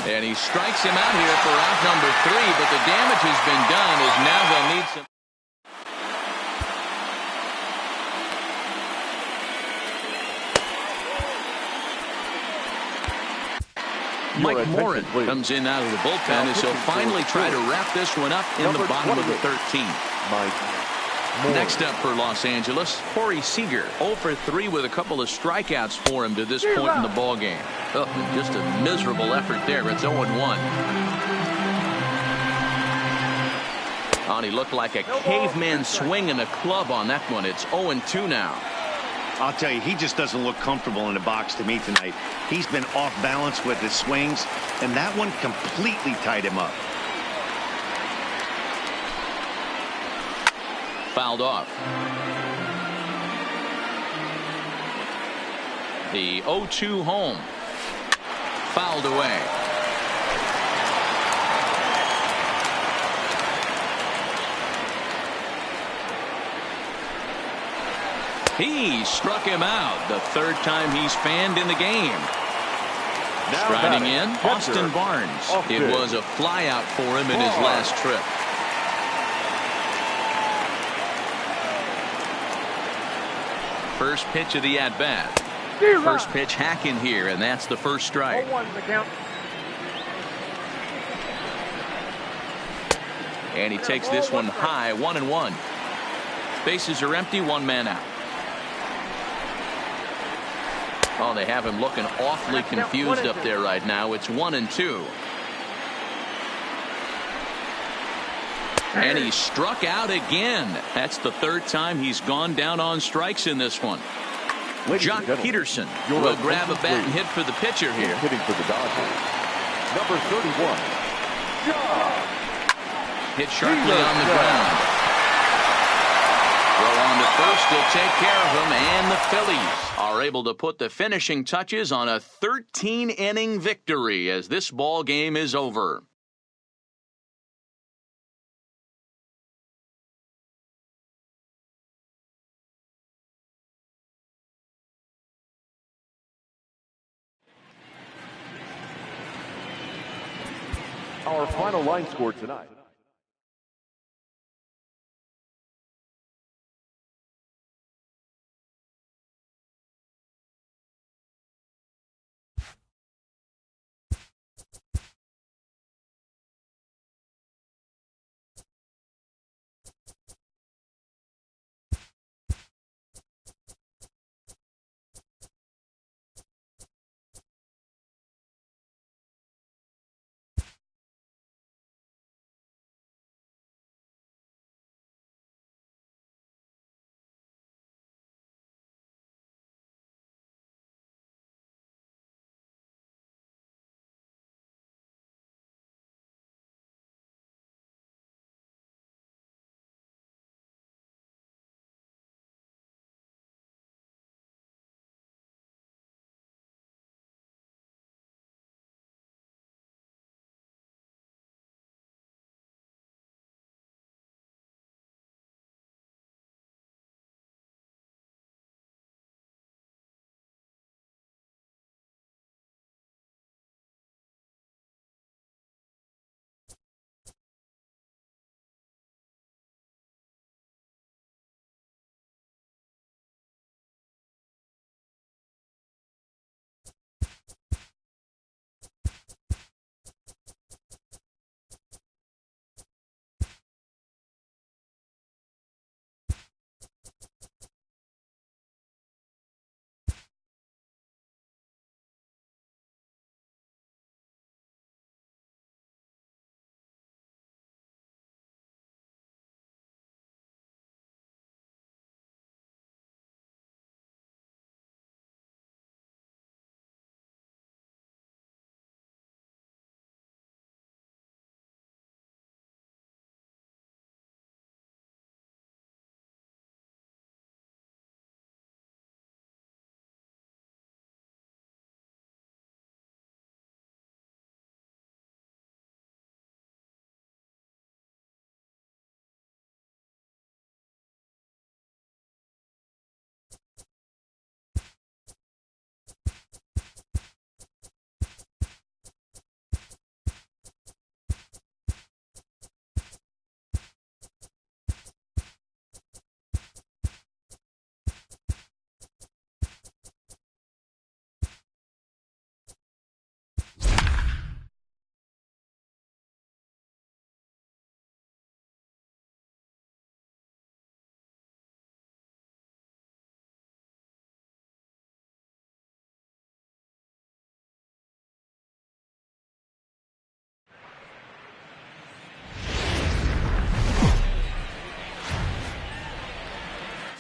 Speaker 1: And he strikes him out here for out number 3, but the damage has been done as now they'll need some. Mike Morin comes in out of the bullpen as he'll finally try to wrap this one up in the bottom of the 13th. Next up for Los Angeles, Corey Seager. 0 for 3 with a couple of strikeouts for him to this point in the ballgame. Oh, just a miserable effort there. It's 0-1. Oh, and he looked like a caveman swinging a club on that one. It's 0-2 now.
Speaker 3: I'll tell you, he just doesn't look comfortable in the box to me tonight. He's been off balance with his swings, and that one completely tied him up.
Speaker 1: Fouled off. The 0-2 home. Fouled away. He struck him out. The 3rd time he's fanned in the game. Striding in, Austin Barnes. It was a flyout for him in his last trip. First pitch of the at-bat. First pitch hacking here, and that's the first strike. And he takes this one high, 1-1. Bases are empty, 1 man out. Oh, they have him looking awfully confused up there right now. It's 1-2. And he struck out again. That's the 3rd time he's gone down on strikes in this one. Jock Peterson will grab a bat and hit for the pitcher here.
Speaker 2: Hitting for the Dodgers, number 31.
Speaker 1: Hit sharply on the ground. Throw on to first will take care of him, and the Phillies are able to put the finishing touches on a 13-inning victory as this ball game is over.
Speaker 2: Our final line score tonight.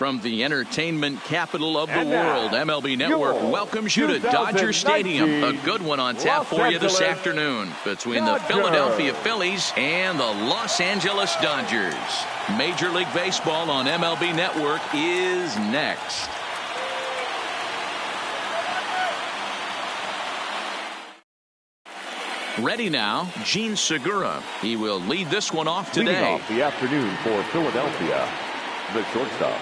Speaker 1: From the entertainment capital of the
Speaker 2: And now,
Speaker 1: world, MLB Network
Speaker 2: your
Speaker 1: welcomes you to Dodger Stadium. A good one on tap
Speaker 2: Los
Speaker 1: for you this
Speaker 2: Angeles
Speaker 1: afternoon between the
Speaker 2: Dodgers.
Speaker 1: Philadelphia Phillies and the Los Angeles Dodgers. Major League Baseball on MLB Network is next. Ready now, Gene Segura. He will lead this one off today.
Speaker 2: Leading off the afternoon for Philadelphia, the shortstop,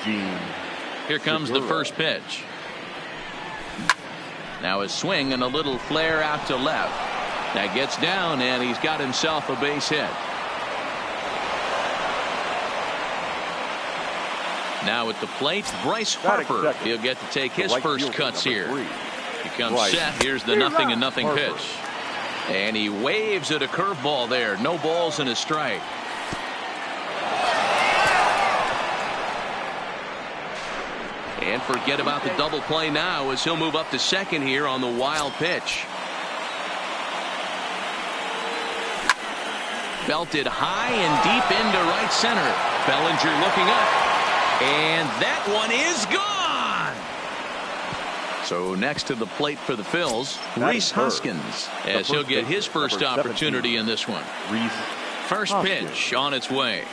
Speaker 2: Gene.
Speaker 1: Here comes the first pitch. Now a swing and a little flare out to left. That gets down, and he's got himself a base hit. Now at the plate, Bryce Harper. He'll get to take his first cuts here. He comes set. Here's the 0-0 pitch. And he waves at a curveball there. No balls and a strike. And forget about the double play now as he'll move up to second here on the wild pitch. Belted high and deep into right center. Bellinger looking up. And that one is gone. So next to the plate for the Phils, Rhys Hoskins, as he'll get his first opportunity in this one. First pitch on its way.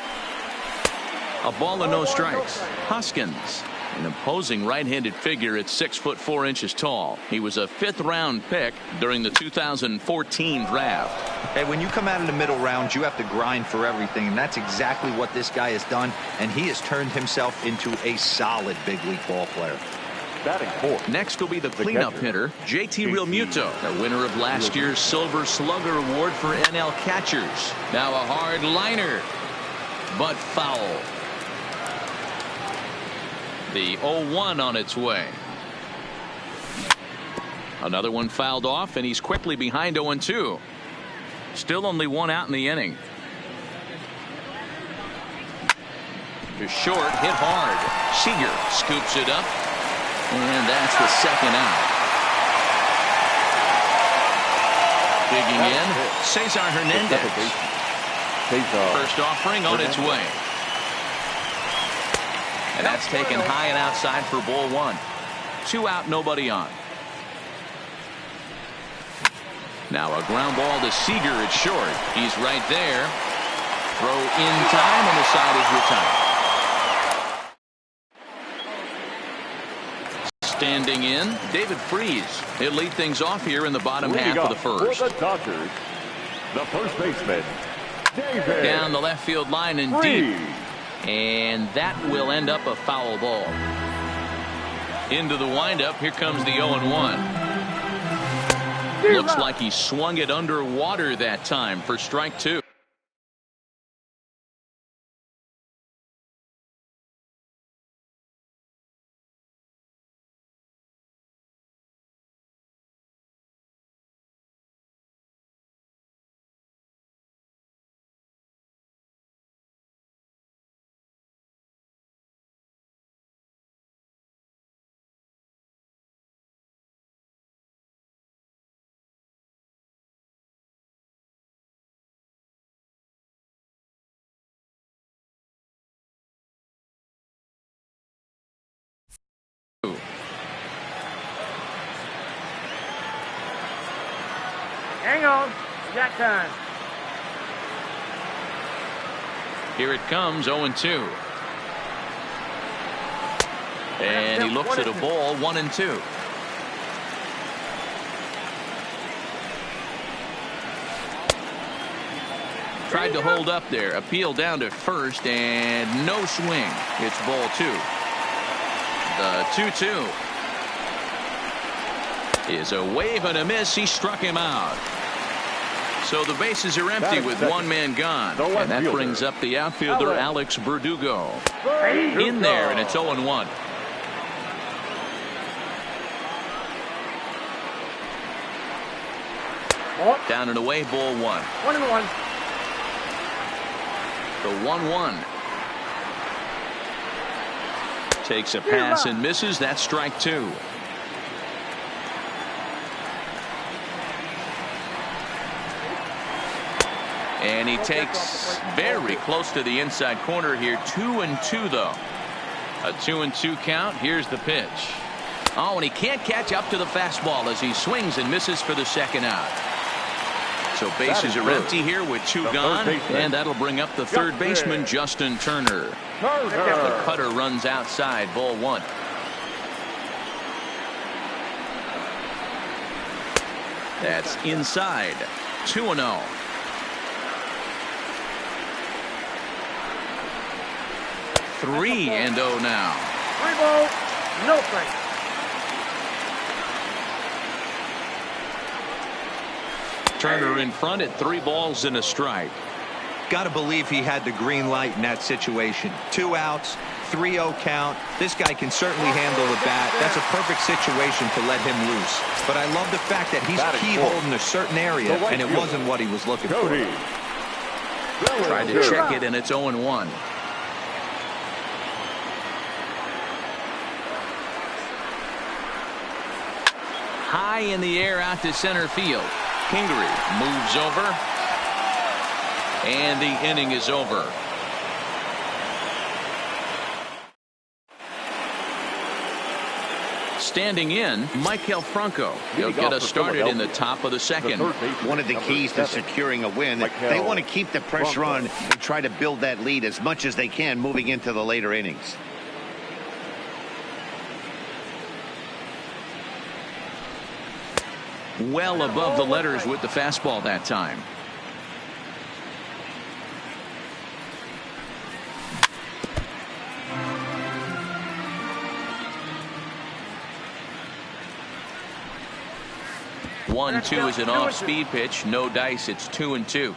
Speaker 1: A ball and no strikes. Hoskins, an imposing right-handed figure at 6'4" tall. He was a 5th-round pick during the 2014 draft.
Speaker 4: Hey, when you come out of the middle rounds, you have to grind for everything, and that's exactly what this guy has done, and he has turned himself into a solid big league ball player.
Speaker 1: Next will be the cleanup hitter, JT Realmuto, the winner of last year's Silver Slugger Award for NL catchers. Now a hard liner, but foul. The 0-1 on its way. Another one fouled off, and he's quickly behind 0-2. Still only one out in the inning. To short, hit hard. Seager scoops it up, and that's the second out. Digging in, Cesar Hernandez. First offering on its way. And that's taken high and outside for ball 1. 2 out, nobody on. Now a ground ball to Seager at short. He's right there. Throw in time, and the side is retired. Standing in, David Freese. He'll lead things off here in the bottom half of the first.
Speaker 2: For the Dodgers, the first baseman, David
Speaker 1: Down the left field line and deep. And that will end up a foul ball. Into the windup. Here comes the 0-1. Looks like he swung it underwater that time for strike 2.
Speaker 5: Hang on, got time.
Speaker 1: Here it comes, 0-2. And he looks at a ball, 1-2. Tried to hold up there. Appeal down to first, and no swing. It's ball 2. The 2-2 is a wave and a miss. He struck him out. So the bases are empty with one man gone. And that brings up the outfielder, Alex Verdugo. In there, and it's 0-1. Down and away, ball 1.
Speaker 5: 1-1.
Speaker 1: The 1-1. Takes a pass and misses. That's strike 2. And he takes very close to the inside corner here. 2-2 though. A 2-2 count. Here's the pitch. Oh, and he can't catch up to the fastball as he swings and misses for the second out. So bases are empty here with two gone, and that'll bring up the third baseman, Justin Turner. The cutter runs outside, ball one. That's inside. 2-0. Three and 0 now.
Speaker 5: 3 balls, no strikes.
Speaker 1: Turner in front at 3 balls and a strike.
Speaker 4: Got to believe he had the green light in that situation. 2 outs, 3-0 count. This guy can certainly handle the bat. That's a perfect situation to let him loose. But I love the fact that he's keyholed in a certain area, and it wasn't what he was looking for.
Speaker 1: Tried to check it, and it's 0-1. High in the air out to center field. Kingery moves over, and the inning is over. Standing in, Michael Franco. He'll get us started in the top of the second.
Speaker 3: One of the keys to securing a win, they want to keep the pressure on and try to build that lead as much as they can moving into the later innings.
Speaker 1: Well above the letters with the fastball that time. One, two is an off-speed pitch. No dice. It's 2-2.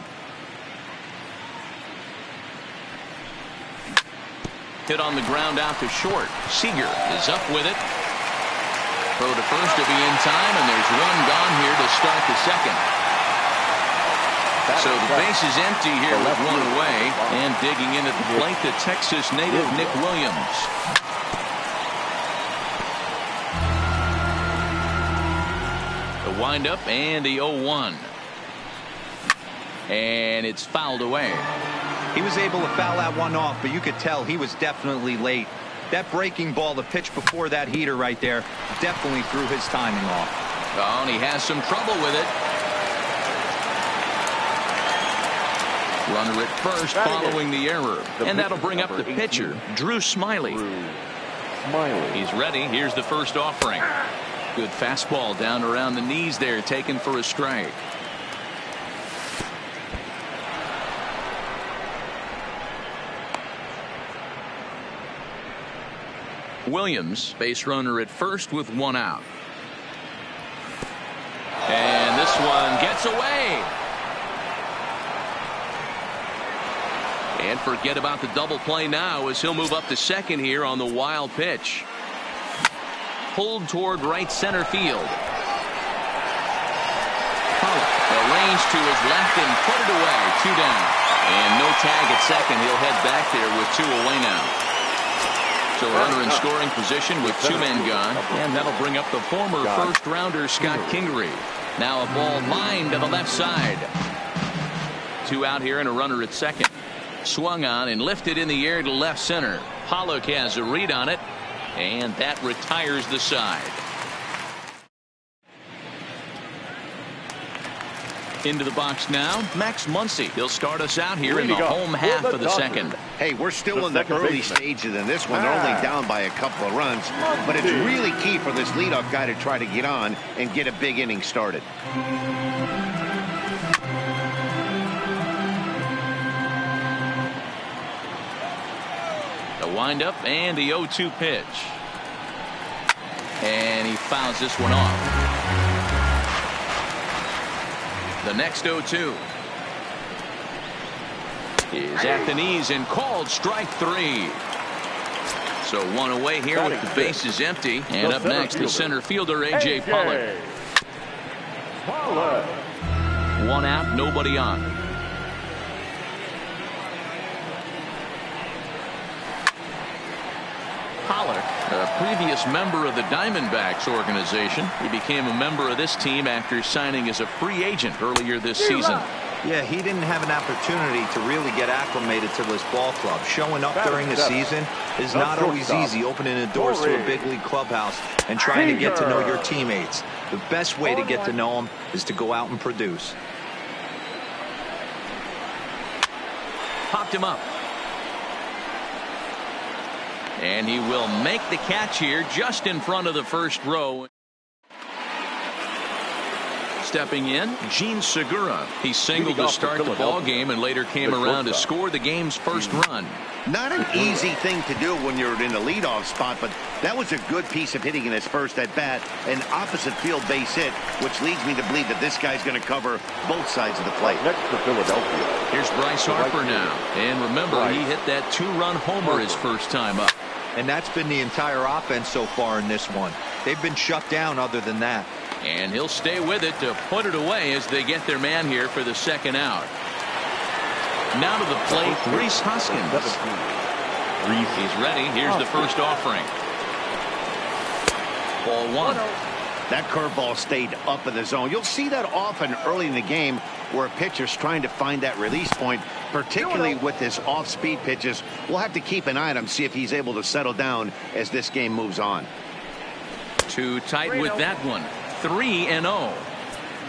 Speaker 1: Hit on the ground out to short. Seager is up with it. Throw to first to be in time, and there's one gone here to start the second. So the base is empty here with one away, and digging in at the plate, the Texas native Nick Williams. The windup and the 0-1. And it's fouled away.
Speaker 4: He was able to foul that one off, but you could tell he was definitely late. That breaking ball, the pitch before that heater right there, definitely threw his timing off.
Speaker 1: Oh, and he has some trouble with it. Runner at first following the error. And that'll bring up the pitcher, Drew Smyly. He's ready. Here's the first offering. Good fastball down around the knees there, taken for a strike. Williams, base runner at first with one out. And this one gets away. And forget about the double play now as he'll move up to second here on the wild pitch. Pulled toward right center field. Pollock arranged to his left and put it away. 2 down. And no tag at second. He'll head back there with 2 away now. So a runner in scoring position with 2 men gone, and that'll bring up the former first-rounder Scott Kingery. Now a ball lined to the left side. 2 out here and a runner at second. Swung on and lifted in the air to left center. Pollock has a read on it, and that retires the side. Into the box now, Max Muncy. He'll start us out here in the home half of the second.
Speaker 3: Hey, we're still in the early stages in this one. They're only down by a couple of runs, but it's really key for this leadoff guy to try to get on and get a big inning started.
Speaker 1: The windup and the 0-2 pitch. And he fouls this one off. The next 0-2 is at the knees and called strike 3. So 1 away here with the bases empty. And up next, the center fielder, A.J. Pollock. 1 out, nobody on. Pollock, a previous member of the Diamondbacks organization. He became a member of this team after signing as a free agent earlier this season.
Speaker 4: Yeah, he didn't have an opportunity to really get acclimated to this ball club. Showing up during the season is not always easy, opening the doors to a big league clubhouse and trying to get to know your teammates. The best way to get to know them is to go out and produce.
Speaker 1: Popped him up. And he will make the catch here just in front of the first row. Stepping in, Gene Segura. He singled to start the ball game and later came around to score the game's first run.
Speaker 3: Not an easy thing to do when you're in the leadoff spot, but that was a good piece of hitting in his first at bat. An opposite field base hit, which leads me to believe that this guy's going to cover both sides of the plate.
Speaker 2: Next to Philadelphia.
Speaker 1: Here's Bryce Harper now. And remember, he hit that two-run homer his first time up.
Speaker 4: And that's been the entire offense so far in this one. They've been shut down other than that.
Speaker 1: And he'll stay with it to put it away as they get their man here for the second out. Now to the plate, Rhys Hoskins. He's ready. Here's the first offering. Ball one.
Speaker 3: That curveball stayed up in the zone. You'll see that often early in the game where a pitcher's trying to find that release point, particularly with his off-speed pitches. We'll have to keep an eye on him, see if he's able to settle down as this game moves on.
Speaker 1: Too tight with that one. 3-0.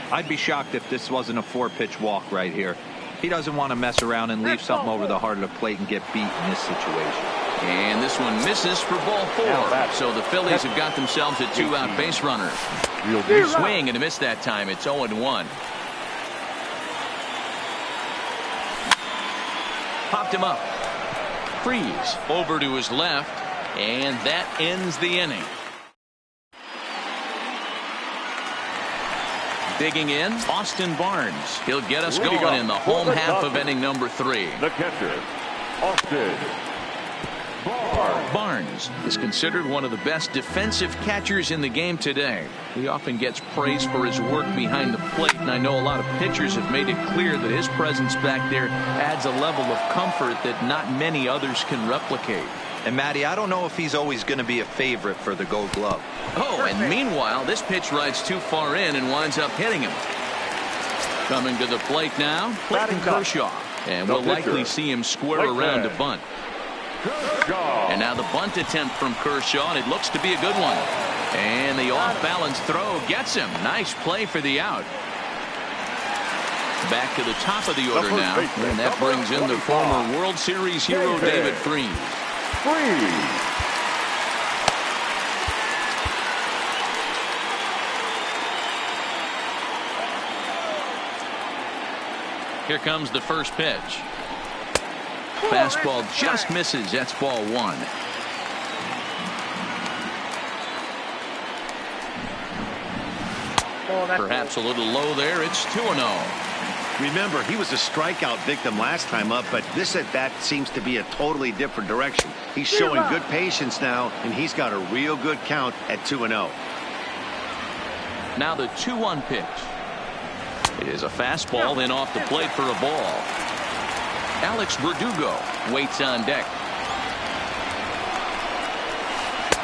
Speaker 4: I'd be shocked if this wasn't a 4-pitch walk right here. He doesn't want to mess around and leave something over the heart of the plate and get beat in this situation.
Speaker 1: And this one misses for ball 4. So the Phillies have got themselves a 2-out base runner. Swing and a miss that time. It's 0-1. Popped him up. Freeze over to his left. And that ends the inning. Digging in, Austin Barnes. He'll get us going in the home half of inning number 3.
Speaker 2: The catcher, Austin
Speaker 1: Barnes is considered one of the best defensive catchers in the game today. He often gets praised for his work behind the plate, and I know a lot of pitchers have made it clear that his presence back there adds a level of comfort that not many others can replicate.
Speaker 4: And Matty, I don't know if he's always going to be a favorite for the Gold Glove.
Speaker 1: Oh, and meanwhile, this pitch rides too far in and winds up hitting him. Coming to the plate now, Clayton Kershaw. And we'll likely see him square around to bunt. And now the bunt attempt from Kershaw, and it looks to be a good one. And the off-balance throw gets him. Nice play for the out. Back to the top of the order now, and that brings in the former World Series hero David Freese. Here comes the first pitch. Fastball just misses. That's ball 1. Perhaps a little low there. It's 2-0.
Speaker 3: Remember, he was a strikeout victim last time up, but this at bat seems to be a totally different direction. He's showing good patience now, and he's got a real good count at 2-0.
Speaker 1: Now the 2-1 pitch. It is a fastball, then off the plate for a ball. Alex Verdugo waits on deck.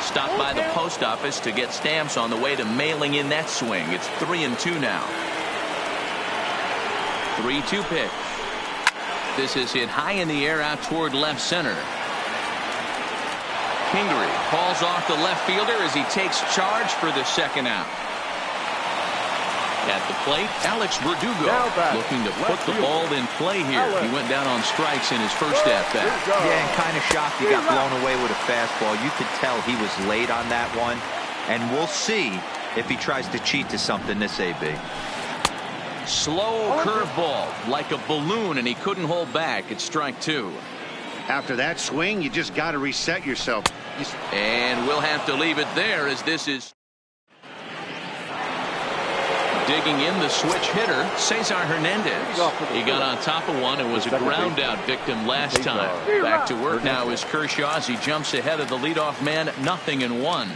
Speaker 1: Stopped by the post office to get stamps on the way to mailing in that swing. It's 3-2 now. 3-2 pitch. This is hit high in the air out toward left center. Kingery calls off the left fielder as he takes charge for the second out. At the plate, Alex Verdugo looking to put the ball in play here. He went down on strikes in his first at-bat.
Speaker 4: Yeah, and kind of shocked he got blown away with a fastball. You could tell he was late on that one. And we'll see if he tries to cheat to something this AB.
Speaker 1: Slow curveball like a balloon, and he couldn't hold back. It's strike 2.
Speaker 3: After that swing, you just got to reset yourself.
Speaker 1: And we'll have to leave it there as this is digging in the switch hitter, Cesar Hernandez. He got on top of one and was a ground out victim last time. Back to work now is Kershaw as he jumps ahead of the leadoff man, 0-1.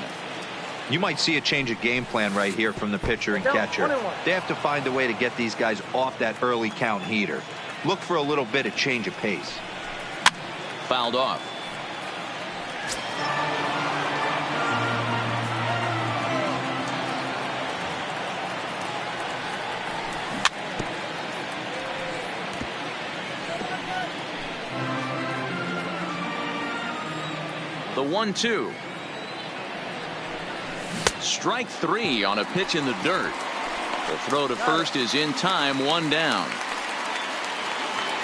Speaker 4: You might see a change of game plan right here from the pitcher and catcher. They have to find a way to get these guys off that early count heater. Look for a little bit of change of pace.
Speaker 1: Fouled off. The 1-2. Strike 3 on a pitch in the dirt. The throw to first is in time, 1 down.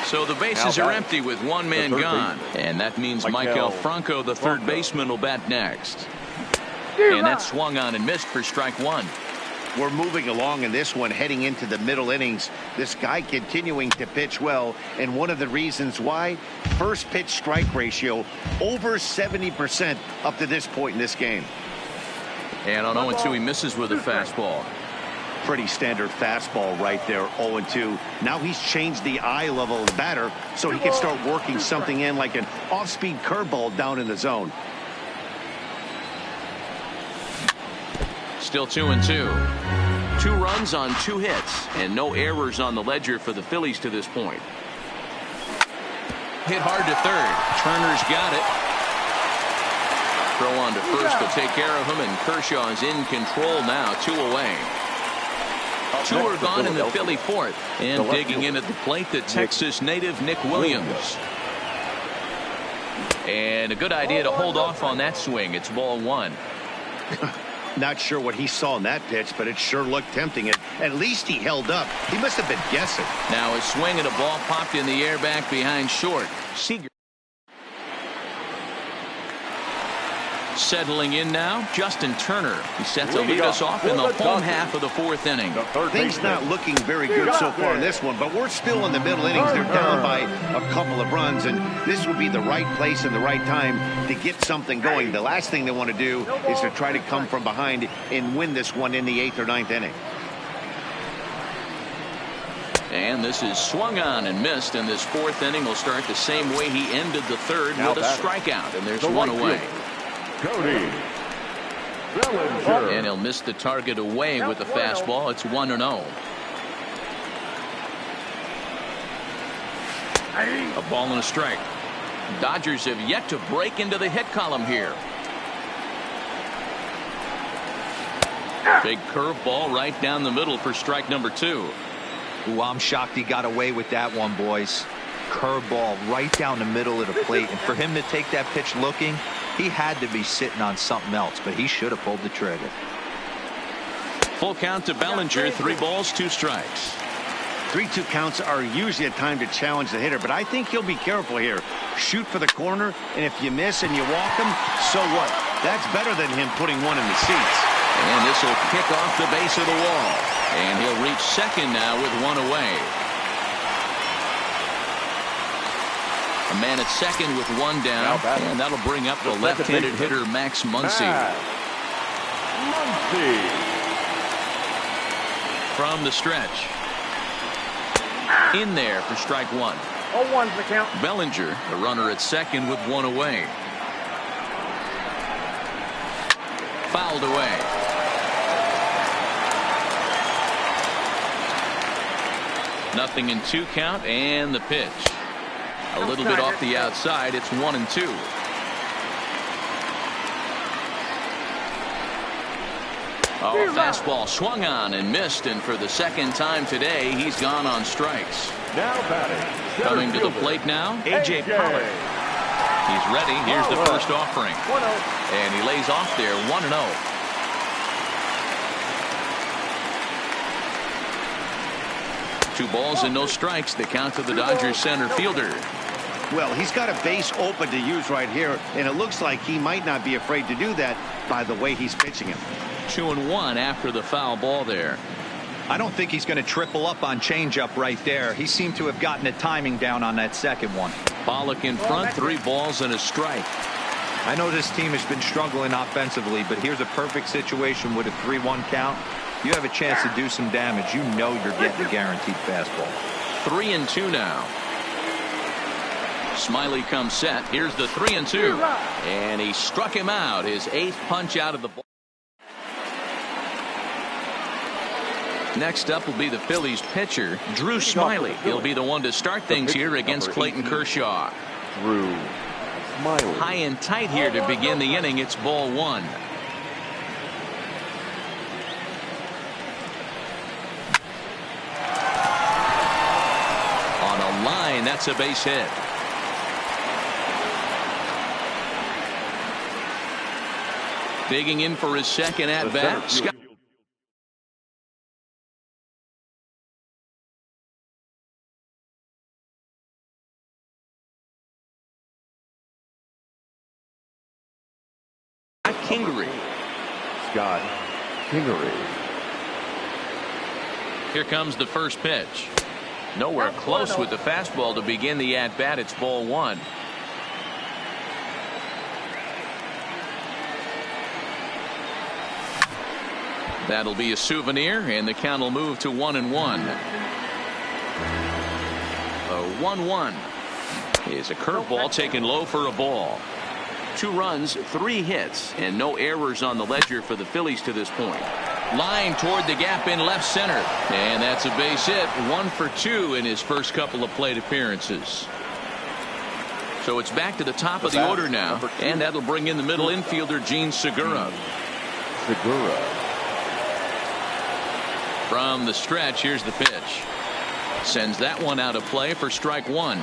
Speaker 1: So the bases are empty with one man gone. And that means Michael Franco, the third baseman, will bat next. And that swung on and missed for strike 1.
Speaker 3: We're moving along in this one, heading into the middle innings. This guy continuing to pitch well, and one of the reasons why, first pitch strike ratio over 70% up to this point in this game.
Speaker 1: And on 0-2, he misses with a fastball.
Speaker 3: Pretty standard fastball right there, 0-2. Now he's changed the eye level of the batter so he can start working something in like an off-speed curveball down in the zone.
Speaker 1: Still 2-2. 2 runs on 2 hits and no errors on the ledger for the Phillies to this point. Hit hard to third. Turner's got it. Throw on to first to take care of him, and Kershaw is in control now. 2 away. 2 are gone in the Philly fourth. And digging in at the plate, the Texas native Nick Williams. And a good idea to hold off on that swing. It's ball 1.
Speaker 3: Not sure what he saw in that pitch, but it sure looked tempting. At least he held up. He must have been guessing.
Speaker 1: Now a swing and a ball popped in the air back behind short. Seager. Settling in now, Justin Turner. He's set to lead us off in the home half of the 4th inning.
Speaker 3: Things not looking very good so far in this one, but we're still in the middle innings. They're down by a couple of runs, and this would be the right place and the right time to get something going. The last thing they want to do is to try to come from behind and win this one in the 8th or 9th inning.
Speaker 1: And this is swung on and missed, and this 4th inning will start the same way he ended the 3rd with a strikeout, and there's 1 away.
Speaker 2: Cody Bellinger.
Speaker 1: And he'll miss the target away with the fastball. It's 1-0. A ball and a strike. Dodgers have yet to break into the hit column here. Big curveball right down the middle for strike number 2.
Speaker 4: Ooh, I'm shocked he got away with that one, boys. Curveball right down the middle of the plate, and for him to take that pitch looking, he had to be sitting on something else, but he should have pulled the trigger.
Speaker 1: Full count to Bellinger. 3 balls, 2 strikes.
Speaker 3: 3-2 counts are usually a time to challenge the hitter, but I think he'll be careful here. Shoot for the corner, and if you miss and you walk him, so what? That's better than him putting one in the seats.
Speaker 1: And this will kick off the base of the wall. And he'll reach second now with 1 away. A man at second with 1 down, and that'll bring up the left-handed hitter Max Muncy. From the stretch. In there for strike 1.
Speaker 5: 0-1's the count.
Speaker 1: Bellinger, the runner at second with 1 away. Fouled away. Nothing in 2 count, and the pitch. A little bit off the outside. It's 1-2. Oh, fastball swung on and missed, and for the 2nd time today, he's gone on strikes.
Speaker 2: Now batting.
Speaker 1: Coming to the plate now, A.J. Pollock. He's ready. Here's the first offering.
Speaker 5: 1-0.
Speaker 1: And he lays off there, 1-0. Two balls and no strikes. The count to the Dodgers center fielder.
Speaker 3: Well, he's got a base open to use right here, and it looks like he might not be afraid to do that by the way he's pitching him.
Speaker 1: 2-1 after the foul ball there.
Speaker 4: I don't think he's going to triple up on changeup right there. He seemed to have gotten the timing down on that second one.
Speaker 1: Pollock in front, 3 balls and a strike.
Speaker 4: I know this team has been struggling offensively, but here's a perfect situation with a 3-1 count. You have a chance to do some damage. You know you're getting a guaranteed fastball.
Speaker 1: 3-2 now. Smiley comes set. Here's the 3-2. And he struck him out. His 8th punch out of the ball. Next up will be the Phillies pitcher, Drew Smiley. He'll be the one to start things here against Clayton Kershaw.
Speaker 2: Drew Smiley.
Speaker 1: High and tight here to begin the inning. It's ball 1. On a line, that's a base hit. Digging in for his second at bat. Scott Kingery.
Speaker 2: Scott Kingery.
Speaker 1: Here comes the first pitch. Nowhere close with the fastball to begin the at bat. It's ball one. That'll be a souvenir, and the count will move to 1-1. A 1-1 is a curveball taken low for a ball. 2 runs, 3 hits, and no errors on the ledger for the Phillies to this point. Line toward the gap in left center, and that's a base hit. 1 for 2 in his first couple of plate appearances. So it's back to the top of the order now, and that'll bring in the middle infielder Gene Segura. From the stretch, here's the pitch. Sends that one out of play for strike 1.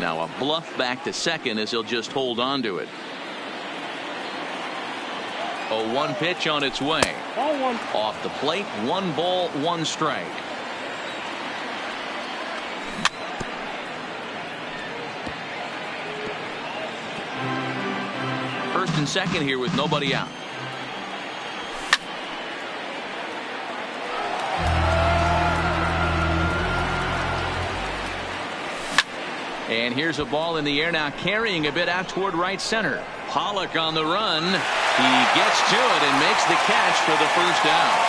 Speaker 1: Now a bluff back to second as he'll just hold on to it. 0-1 pitch on its way.
Speaker 5: Ball one.
Speaker 1: Off the plate, 1 ball, 1 strike. First and second here with nobody out. And here's a ball in the air now, carrying a bit out toward right center. Pollock on the run. He gets to it and makes the catch for the first out.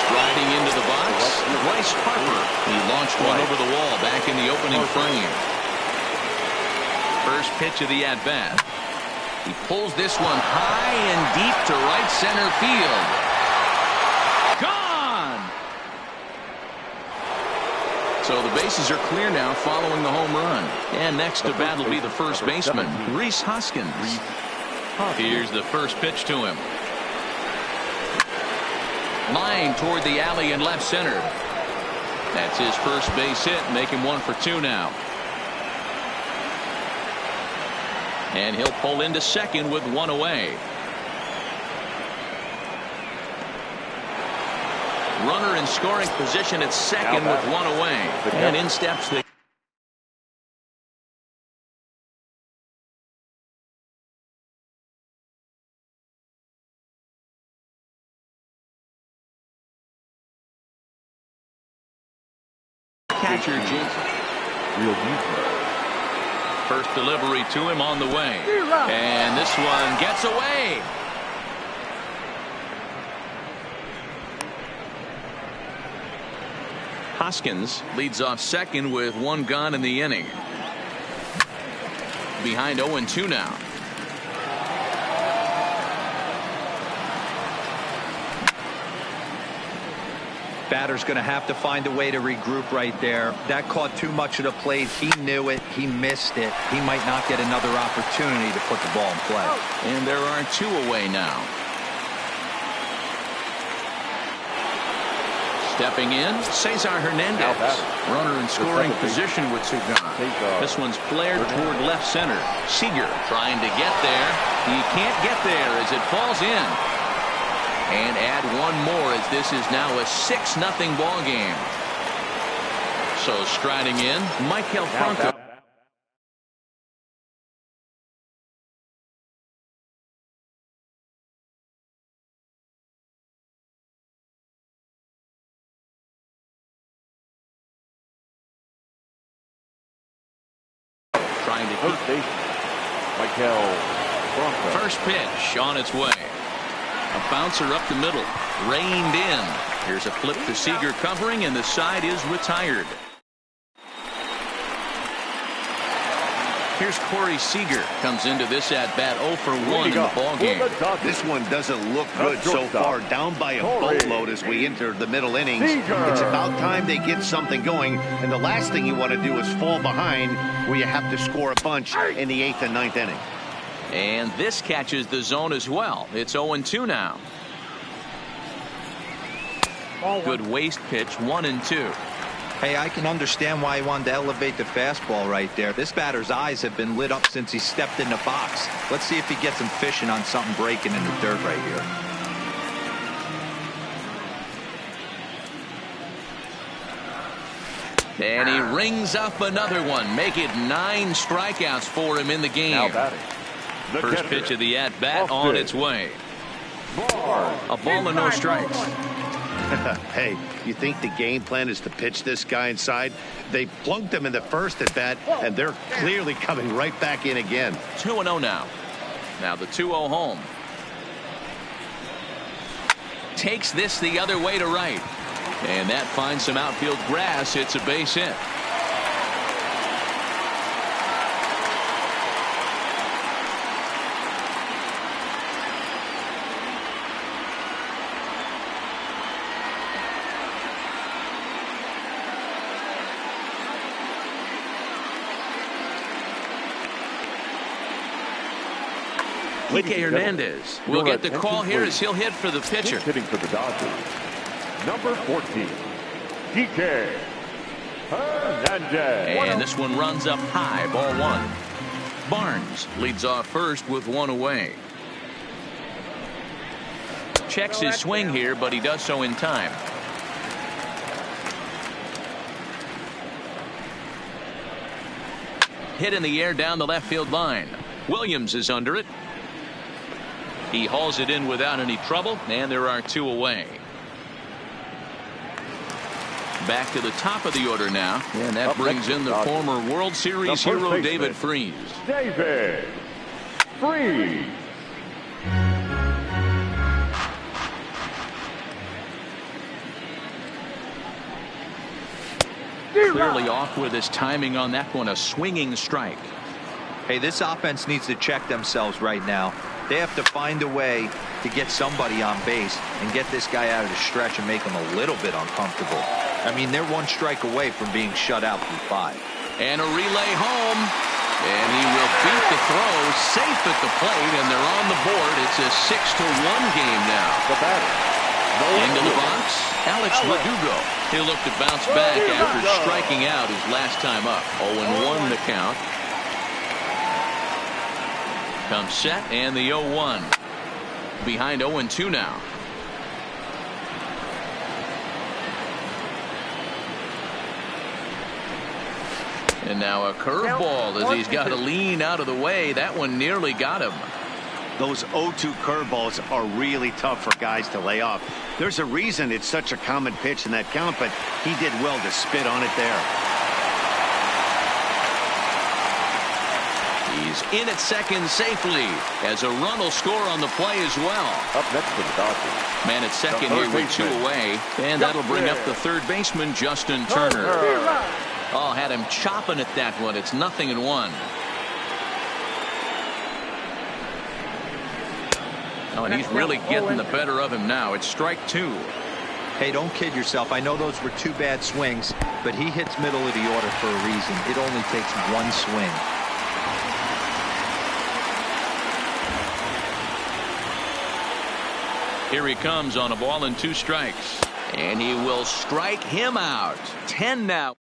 Speaker 1: Striding into the box, Bryce Harper. He launched one over the wall back in the opening frame. First pitch of the at-bat. He pulls this one high and deep to right center field. Gone! So the bases are clear now following the home run. And next to bat will be the first baseman, Rhys Hoskins. Here's the first pitch to him. Line toward the alley in left center. That's his first base hit, make him 1 for 2 now. And he'll pull into second with 1 away. Runner in scoring position at second with 1 away. And in steps the catcher, first delivery to him on the way. And this one gets away. Hoskins leads off second with 1 gone in the inning. Behind 0-2 now.
Speaker 4: Batter's going to have to find a way to regroup right there. That caught too much of the plate. He knew it. He missed it. He might not get another opportunity to put the ball in play.
Speaker 1: And there are 2 away now. Stepping in, Cesar Hernandez. Runner in scoring position with 2 gone. This one's flared toward left center. Seager trying to get there. He can't get there as it falls in. And add 1 more as this is now a 6-0 ball game. So striding in, Michael Franco. Trying to keep
Speaker 2: Michael Franco.
Speaker 1: First pitch on its way. A bouncer up the middle, reined in. Here's a flip to Seager covering, and the side is retired. Here's Corey Seager, comes into this at bat 0 for 1 in the ball game.
Speaker 3: This one doesn't look good so far, down by a boatload as we enter the middle innings. It's about time they get something going, and the last thing you want to do is fall behind where you have to score a bunch in the 8th and 9th inning.
Speaker 1: And this catches the zone as well. It's 0-2 now. Good waist pitch, 1-2.
Speaker 4: Hey, I can understand why he wanted to elevate the fastball right there. This batter's eyes have been lit up since he stepped in the box. Let's see if he gets him fishing on something breaking in the dirt right here.
Speaker 1: And he rings up another one. Make it 9 strikeouts for him in the game.
Speaker 2: Now batting.
Speaker 1: First pitch of the at-bat on its way. A ball and no strikes.
Speaker 3: Hey, you think the game plan is to pitch this guy inside? They plunked him in the first at bat, and they're clearly coming right back in again.
Speaker 1: 2-0 now. Now the 2-0 home. Takes this the other way to right. And that finds some outfield grass. It's a base hit. Kike Hernandez will get the call here as he'll hit for the pitcher.
Speaker 2: Hitting for the Dodgers, number 14, Kike Hernandez.
Speaker 1: And this one runs up high, ball 1. Barnes leads off first with 1 away. Checks his swing here, but he does so in time. Hit in the air down the left field line. Williams is under it. He hauls it in without any trouble, and there are 2 away. Back to the top of the order now, and that brings in the former World Series hero David Freese.
Speaker 2: David Freese.
Speaker 1: Clearly off with his timing on that one, a swinging strike.
Speaker 4: Hey, this offense needs to check themselves right now. They have to find a way to get somebody on base and get this guy out of the stretch and make him a little bit uncomfortable. I mean, they're 1 strike away from being shut out through 5.
Speaker 1: And a relay home. And he will beat the throw, safe at the plate, and they're on the board. It's a 6-1 game now.
Speaker 2: The batter.
Speaker 1: Into the box, Alex Verdugo. He'll look to bounce back after striking out his last time up. 0-1 the count. Comes set, and the 0-1. Behind 0-2 now. And now a curveball as he's got to lean out of the way. That one nearly got him.
Speaker 3: Those 0-2 curveballs are really tough for guys to lay off. There's a reason it's such a common pitch in that count, but he did well to spit on it there.
Speaker 1: He's in at second safely as a run will score on the play as well.
Speaker 2: Up next for the Dodgers.
Speaker 1: Man at second here with 2 away, and that'll bring up the third baseman, Justin Turner. Oh, had him chopping at that one. It's 0-1. Oh, and he's really getting the better of him now. It's strike 2.
Speaker 4: Hey, don't kid yourself. I know those were 2 bad swings, but he hits middle of the order for a reason. It only takes 1 swing.
Speaker 1: Here he comes on a ball and 2 strikes. And he will strike him out. 10 now.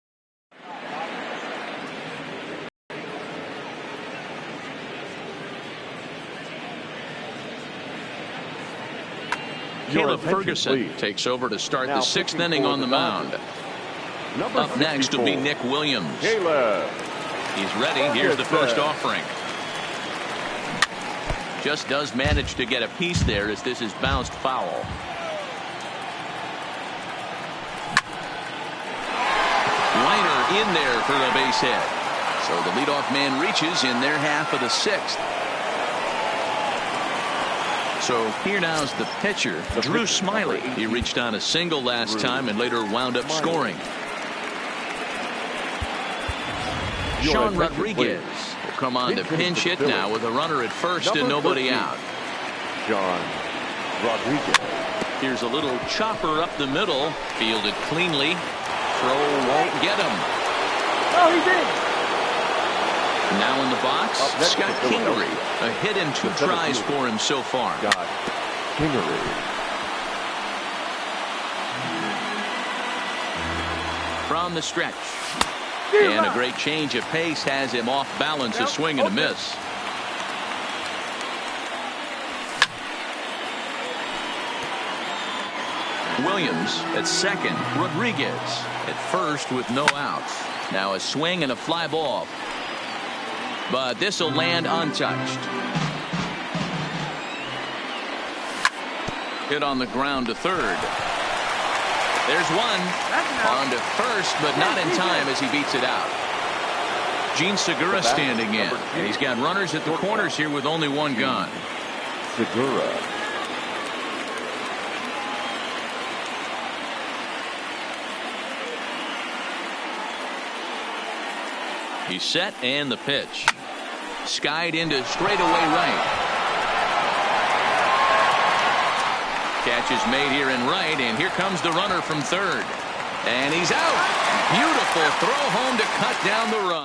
Speaker 1: Caleb Ferguson takes over to start the 6th inning on the mound. Up next will be Nick Williams. He's ready. Here's the first offering. Just does manage to get a piece there as this is bounced foul. Liner in there for a base hit. So the leadoff man reaches in their half of the 6th. So here now is the pitcher, Drew Smiley. He reached on a single last time and later wound up scoring. Sean Rodriguez will come on to pinch hit now with a runner at first and nobody out.
Speaker 2: Sean Rodriguez.
Speaker 1: Here's a little chopper up the middle, fielded cleanly. Throw won't get him.
Speaker 5: Oh, he did.
Speaker 1: Now in the box, Scott Kingery. A hit and 2 tries for him so far. From down the stretch. And a great change of pace has him off balance, a swing and a miss. Williams at second. Rodriguez at first with no outs. Now a swing and a fly ball. But this will land untouched. Hit on the ground to third. There's one. On to first, but not in time as he beats it out. Gene Segura standing in. And he's got runners at the corners here with only one gone.
Speaker 2: Segura.
Speaker 1: He's set and the pitch. Skied into straightaway right. Catch is made here in right, and here comes the runner from third. And he's out. Beautiful throw home to cut down the run.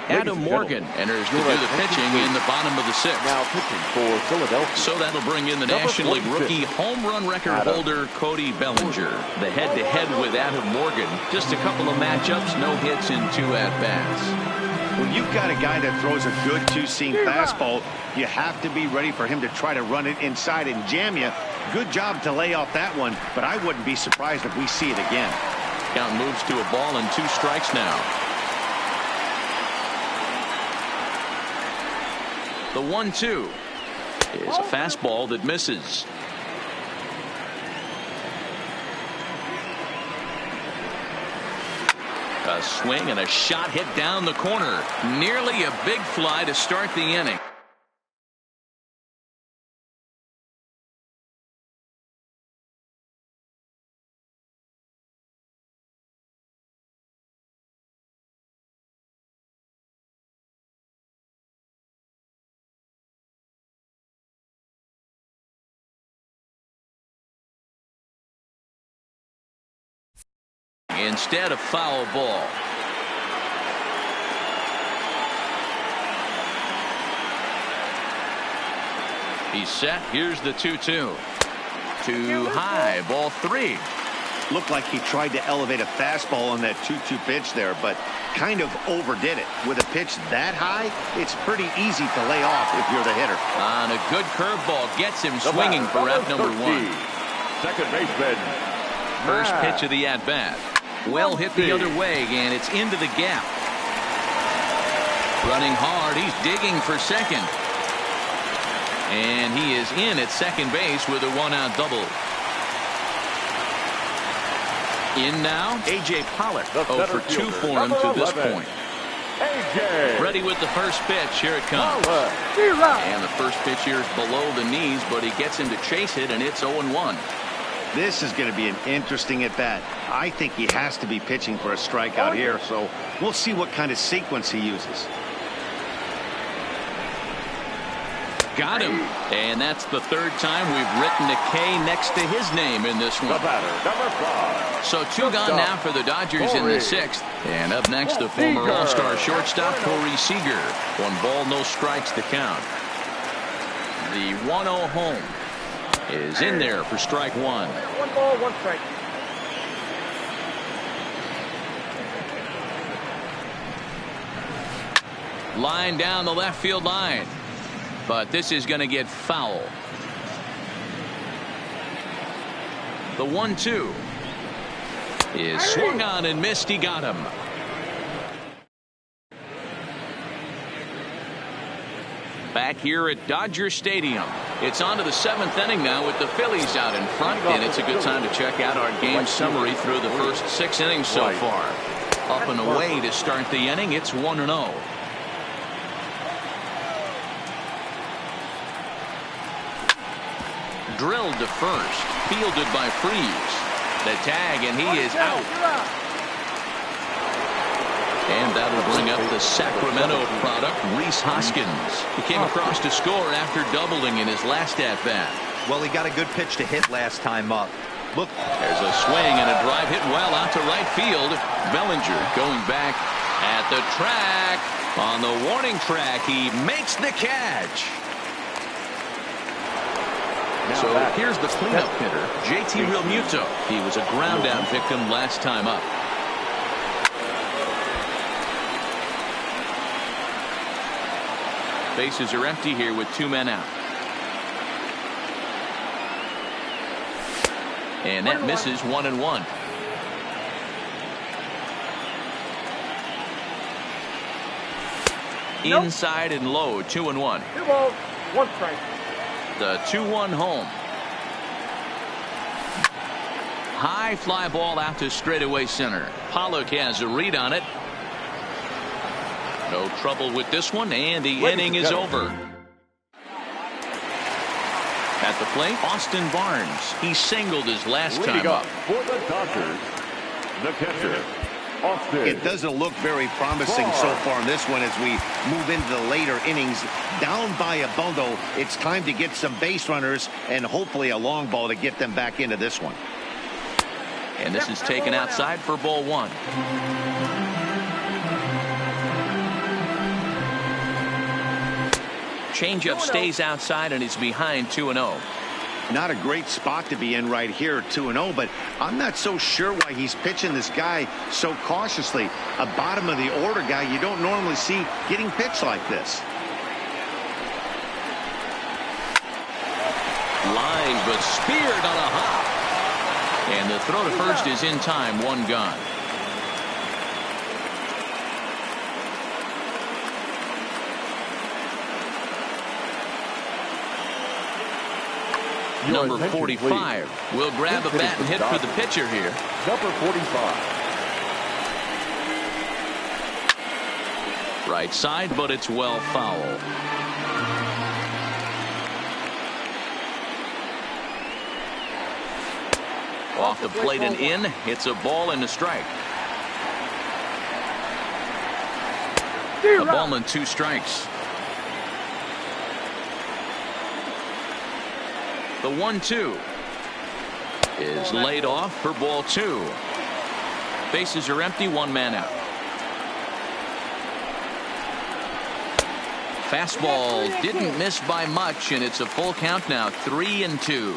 Speaker 1: Adam Morgan enters to do the pitching in the bottom of the sixth.
Speaker 2: Now pitching for Philadelphia.
Speaker 1: So that'll bring in the National League rookie home run record holder Cody Bellinger. The head-to-head with Adam Morgan. Just a couple of matchups, no hits in 2 at-bats.
Speaker 3: When you've got a guy that throws a good two-seam fastball, you have to be ready for him to try to run it inside and jam you. Good job to lay off that one, but I wouldn't be surprised if we see it again.
Speaker 1: Count moves to a ball and 2 strikes now. The 1-2 is a fastball that misses. A swing and a shot hit down the corner. Nearly a big fly to start the inning. Instead, a foul ball. He's set. Here's the 2-2. Too high. Ball 3.
Speaker 3: Looked like he tried to elevate a fastball on that 2-2 pitch there, but kind of overdid it. With a pitch that high, it's pretty easy to lay off if you're the hitter.
Speaker 1: On a good curveball, gets him swinging for route number 1.
Speaker 2: Second baseman.
Speaker 1: First pitch of the at-bat. Well hit the other way, and it's into the gap. Running hard, he's digging for second. And he is in at second base with a 1-out double. In now, A.J. Pollock. 0 for 2 for him to this point.
Speaker 2: A.J.
Speaker 1: Ready with the first pitch. Here it comes. And the first pitch here is below the knees, but he gets him to chase it, and it's 0-1.
Speaker 3: This is going to be an interesting at-bat. I think he has to be pitching for a strikeout here, so we'll see what kind of sequence he uses.
Speaker 1: Got him. And that's the third time we've written a K next to his name in this one.
Speaker 2: The batter, number 5.
Speaker 1: So 2 gone now for the Dodgers in the 6th. And up next, the former All-Star shortstop, Corey Seager. 1 ball, no strikes to count. The 1-0 home is in there for strike 1.
Speaker 5: 1 ball, 1 strike.
Speaker 1: Line down the left field line. But this is going to get foul. The 1-2 is swung on and missed. He got him. Back here at Dodger Stadium. It's on to the 7th inning now with the Phillies out in front, and it's a good time to check out our game summary through the first 6 innings so far. Up and away to start the inning. It's 1-0. Drilled to first, fielded by Freeze. The tag, and he is out. And that'll bring up the Sacramento product, Rhys Hoskins. He came across to score after doubling in his last at-bat.
Speaker 4: Well, he got a good pitch to hit last time up. Look,
Speaker 1: there's a swing and a drive hit well out to right field. Bellinger going back at the track. On the warning track, he makes the catch. So here's the cleanup hitter, JT Realmuto. He was a ground out victim last time up. Bases are empty here with 2 men out. And that misses 1-1. Inside and low, 2-1.
Speaker 5: 2 balls, 1 strike.
Speaker 1: The 2-1 home. High fly ball out to straightaway center. Pollock has a read on it. No trouble with this one, and the inning is over. At the plate, Austin Barnes. He singled his last time up.
Speaker 2: For the Dodgers, the catcher, Austin.
Speaker 3: It doesn't look very promising so far in this one as we move into the later innings. Down by a bundle, it's time to get some base runners and hopefully a long ball to get them back into this one.
Speaker 1: And this is taken outside for ball 1. Changeup stays outside and is behind 2-0.
Speaker 3: Not a great spot to be in right here, 2-0, but I'm not so sure why he's pitching this guy so cautiously. A bottom of the order guy you don't normally see getting pitched like this.
Speaker 1: Line, but speared on a hop. And the throw to first is in time, 1 gone. Number 45 will grab a bat and hit for the pitcher here.
Speaker 2: Number 45.
Speaker 1: Right side, but it's well foul. Off the plate and in. It's a ball and a strike. A ball and 2 strikes. The 1-2 is laid off for ball 2. Bases are empty, 1 man out. Fastball didn't miss by much, and it's a full count now, 3-2.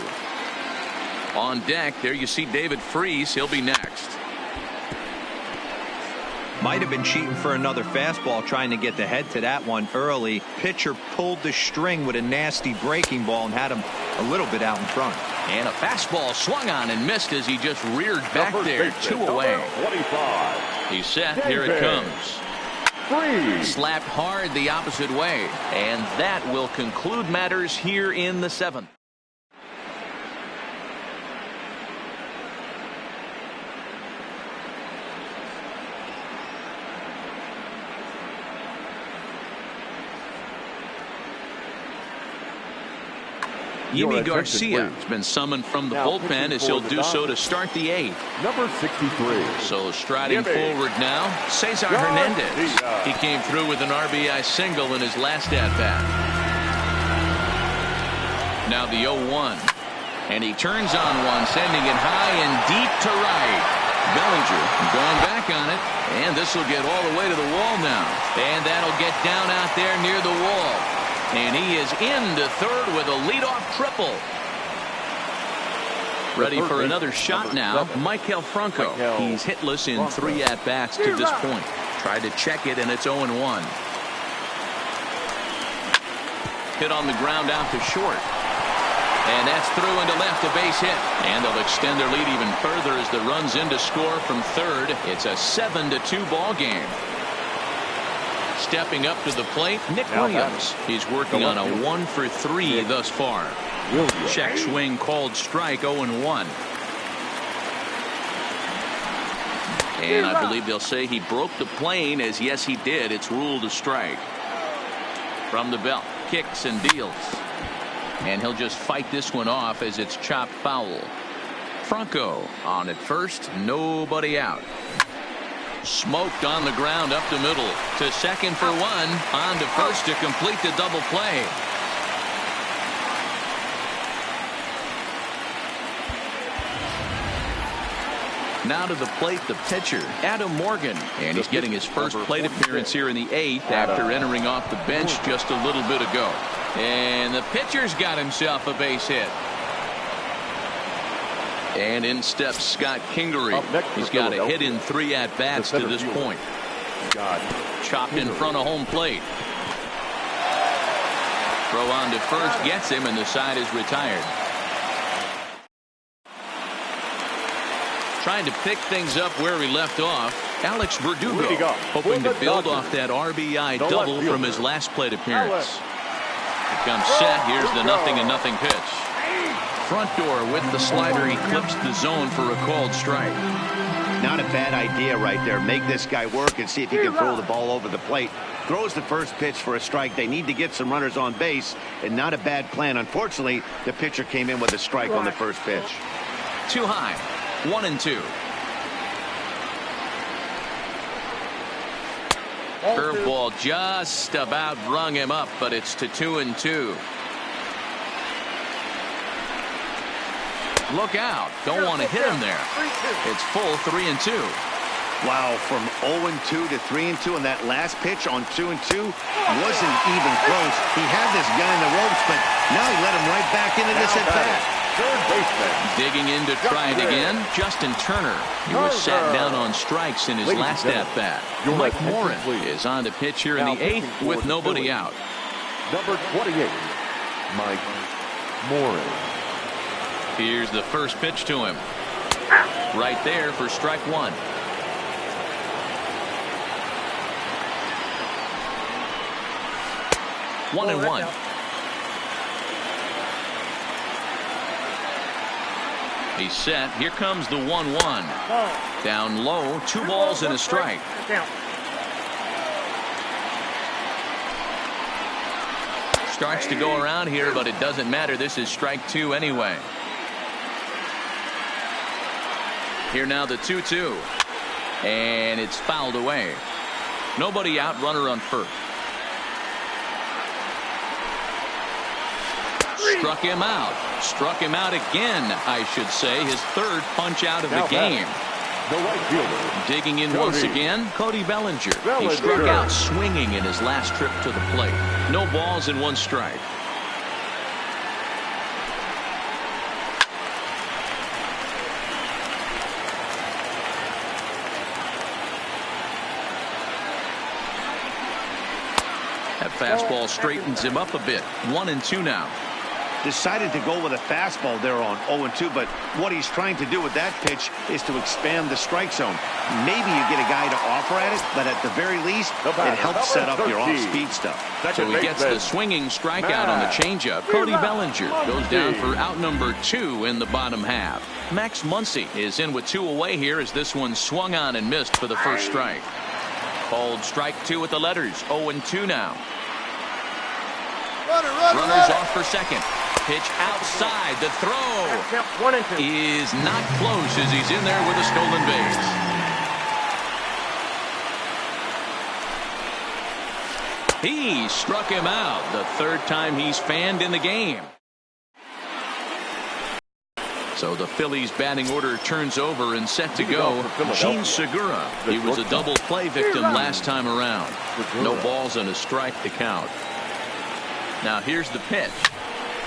Speaker 1: On deck, there you see David Freese. He'll be next.
Speaker 4: Might have been cheating for another fastball, trying to get the head to that one early. Pitcher pulled the string with a nasty breaking ball and had him a little bit out in front.
Speaker 1: And a fastball swung on and missed as he just reared back there, 2 away.
Speaker 2: 25.
Speaker 1: He's set. Here it comes. Slapped hard the opposite way. And that will conclude matters here in the 7th. Yimi Garcia has been summoned from the bullpen as he'll do so to start the 8th.
Speaker 2: Number 63.
Speaker 1: So striding forward now, Cesar Hernandez. He came through with an RBI single in his last at-bat. Now the 0-1. And he turns on one, sending it high and deep to right. Bellinger going back on it. And this will get all the way to the wall now. And that'll get down out there near the wall. And he is into third with a leadoff triple. Ready for another shot now, Maikel Franco. He's hitless in 3 at-bats to this point. Tried to check it, and it's 0-1. Hit on the ground out to short. And that's through into left, a base hit. And they'll extend their lead even further as the runs in to score from third. It's a 7-2 ball game. Stepping up to the plate, Nick Williams. He's working on a 1-for-3 thus far. Check swing called strike, 0-1. And I believe they'll say he broke the plane, as yes he did. It's ruled a strike. From the belt, kicks and deals. And he'll just fight this one off as it's chopped foul. Franco on at first, nobody out. Smoked on the ground up the middle to second for 1, on to first to complete the double play. Now to the plate, the pitcher, Adam Morgan. And he's getting his first plate appearance here in the 8th after entering off the bench just a little bit ago. And the pitcher's got himself a base hit. And in steps Scott Kingery. He's got a hit in 3 at-bats to this point. Chopped in front of home plate. Throw on to first gets him, and the side is retired. Trying to pick things up where he left off, Alex Verdugo, hoping to build off that RBI double from his last plate appearance. Here comes set. Here's the 0-0 pitch. Front door with the slider eclipsed the zone for a called strike.
Speaker 3: Not a bad idea right there. Make this guy work and see if he can throw the ball over the plate. Throws the first pitch for a strike. They need to get some runners on base, and not a bad plan. Unfortunately, the pitcher came in with a strike on the first pitch.
Speaker 1: Too high. 1-2. Curveball just about rung him up, but it's to 2-2. Look out. Don't want to hit him there. It's full 3-2.
Speaker 3: Wow, from 0-2 to 3-2, and that last pitch on 2-2 wasn't even close. He had this guy in the ropes, but now he let him right back into this at-bat.
Speaker 2: Third baseman.
Speaker 1: Digging in to try it again, Justin Turner. He was sat down on strikes in his last at-bat. Mike Morin is on the pitch here in the 8th with nobody out.
Speaker 2: Number 28, Mike Morin.
Speaker 1: Here's the first pitch to him. Right there for strike 1. One and one. He's set. Here comes the 1-1. Down low, 2 balls and a strike. Starts to go around here, but it doesn't matter. This is strike 2 anyway. Here now the 2-2. And it's fouled away. Nobody out, runner on first. Struck him out. Struck him out again, I should say. His 3rd punch out of the game.
Speaker 2: The right fielder.
Speaker 1: Digging in once again, Cody Bellinger. He struck out swinging in his last trip to the plate. No balls and 1 strike. That fastball straightens him up a bit. 1-2 now.
Speaker 3: Decided to go with a fastball there on 0-2, but what he's trying to do with that pitch is to expand the strike zone. Maybe you get a guy to offer at it, but at the very least, it helps set up your off-speed stuff.
Speaker 1: So he gets the swinging strikeout on the changeup. Cody Bellinger goes down for out number 2 in the bottom half. Max Muncy is in with 2 away here as this one swung on and missed for the first strike. Called strike 2 with the letters. 0-2 now. Runners off for second. Pitch outside. The throw is not close as he's in there with a stolen base. He struck him out. The 3rd time he's fanned in the game. So the Phillies batting order turns over and set to go. Gene Segura. He was a double play victim last time around. No balls and a strike to count. Now here's the pitch.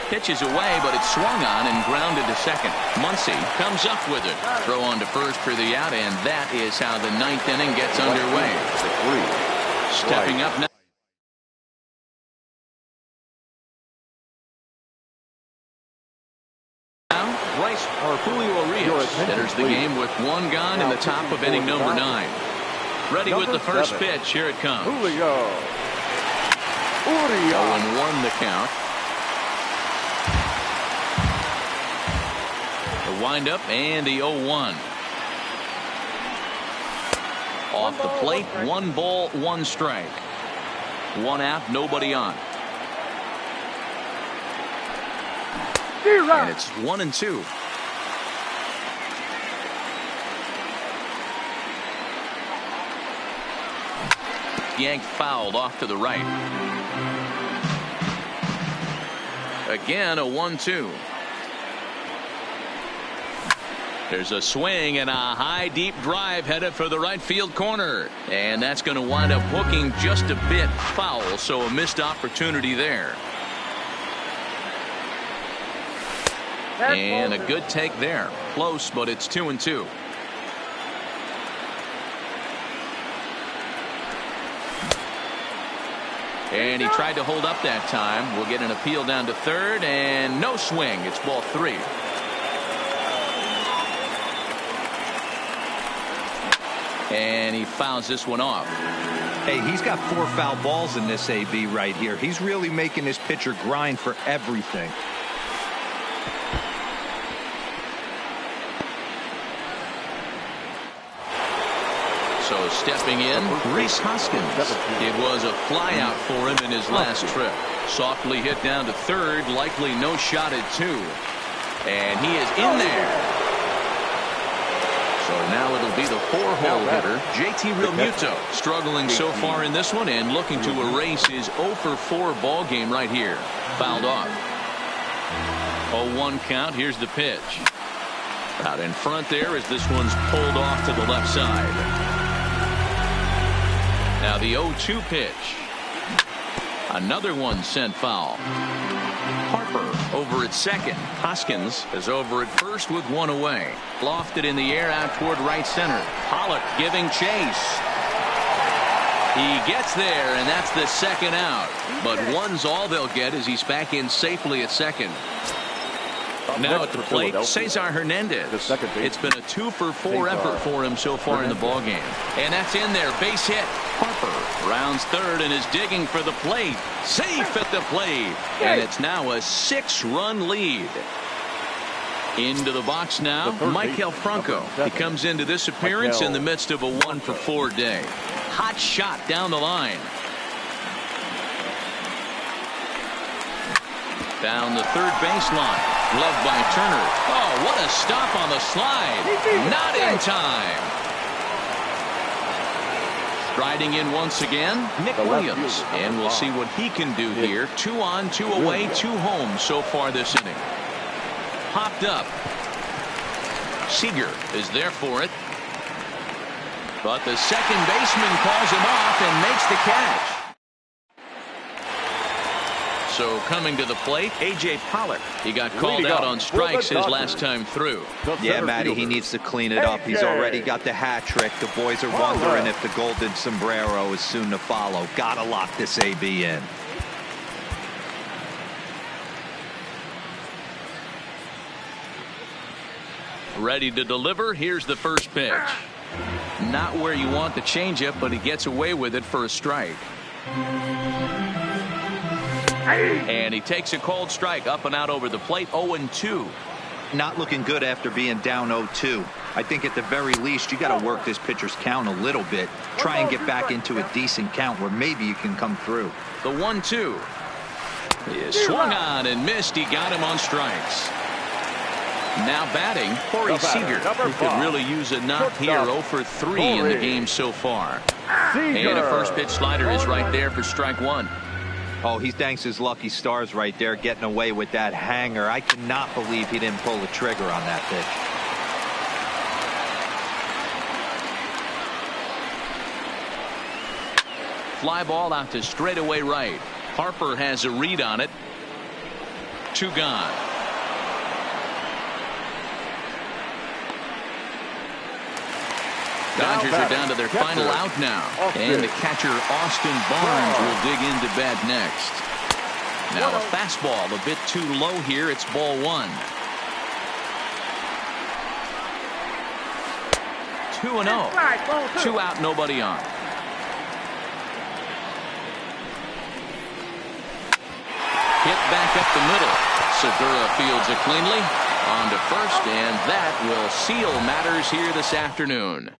Speaker 1: Pitch is away, but it's swung on and grounded to second. Muncy comes up with it. Throw on to first for the out, and that is how the 9th inning gets underway. Stepping up now. Bryce or Julio Rios enters the game with 1 gone in the top of inning number 9. Ready with the first pitch. Here it comes. 0-1 the count. The windup and the 0-1. Off the plate, 1 ball, 1 strike. 1 out, nobody on. And it's 1-2. Yanked fouled off to the right. Again, a 1-2. There's a swing and a high deep drive headed for the right field corner. And that's going to wind up hooking just a bit foul, so a missed opportunity there. And a good take there. Close, but it's 2-2. And he tried to hold up that time. We'll get an appeal down to third, and no swing. It's ball 3. And he fouls this one off.
Speaker 4: Hey, he's got 4 foul balls in this AB right here. He's really making this pitcher grind for everything.
Speaker 1: So stepping in, Rhys Hoskins. It was a flyout for him in his last trip. Softly hit down to third, likely no shot at 2. And he is in there. So now it'll be the 4-hole hitter, JT Realmuto, struggling so far in this one and looking to erase his 0-for-4 ball game right here. Fouled off. 0-1 count. Here's the pitch. Out in front there as this one's pulled off to the left side. Now the 0-2 pitch. Another one sent foul. Harper over at second. Hoskins is over at first with 1 away. Lofted in the air out toward right center. Pollock giving chase. He gets there, and that's the second out. But 1's all they'll get as he's back in safely at second. Now at the plate, Cesar Hernandez. It's been a 2-for-4 effort for him so far in the ballgame. And that's in there. Base hit. Harper rounds third and is digging for the plate. Safe at the plate. And it's now a 6-run lead. Into the box now, Michael Franco. He comes into this appearance in the midst of a 1-for-4 day. Hot shot down the line. Down the third baseline. Gloved by Turner. Oh, what a stop on the slide. Not in time. Striding in once again, Nick Williams. And we'll see what he can do here. 2 on, 2 away, 2 home so far this inning. Popped up. Seager is there for it. But the second baseman calls him off and makes the catch. So coming to the plate, A.J. Pollock. He got called out on strikes his last time through.
Speaker 4: Yeah, Matty, he needs to clean it up. He's already got the hat trick. The boys are wondering if the golden sombrero is soon to follow. Gotta lock this AB in.
Speaker 1: Ready to deliver. Here's the first pitch. Not where you want the changeup, but he gets away with it for a strike. And he takes a cold strike up and out over the plate. 0-2.
Speaker 4: Not looking good after being down 0-2. I think at the very least you got to work this pitcher's count a little bit. Try and get back into a decent count where maybe you can come through.
Speaker 1: The 1-2 is swung on and missed. He got him on strikes. Now batting, Corey Seager, who could really use a knock here. 0-for-3 in the game so far. And a first pitch slider is right there for strike 1.
Speaker 4: Oh, he thanks his lucky stars right there getting away with that hanger. I cannot believe he didn't pull the trigger on that pitch.
Speaker 1: Fly ball out to straightaway right. Harper has a read on it. 2 gone. Dodgers are down to their final out now. And the catcher, Austin Barnes, will dig into bat next. Now a fastball a bit too low here. It's ball 1. 2-0. 2 out, nobody on. Hit back up the middle. Segura fields it cleanly. On to first, and that will seal matters here this afternoon.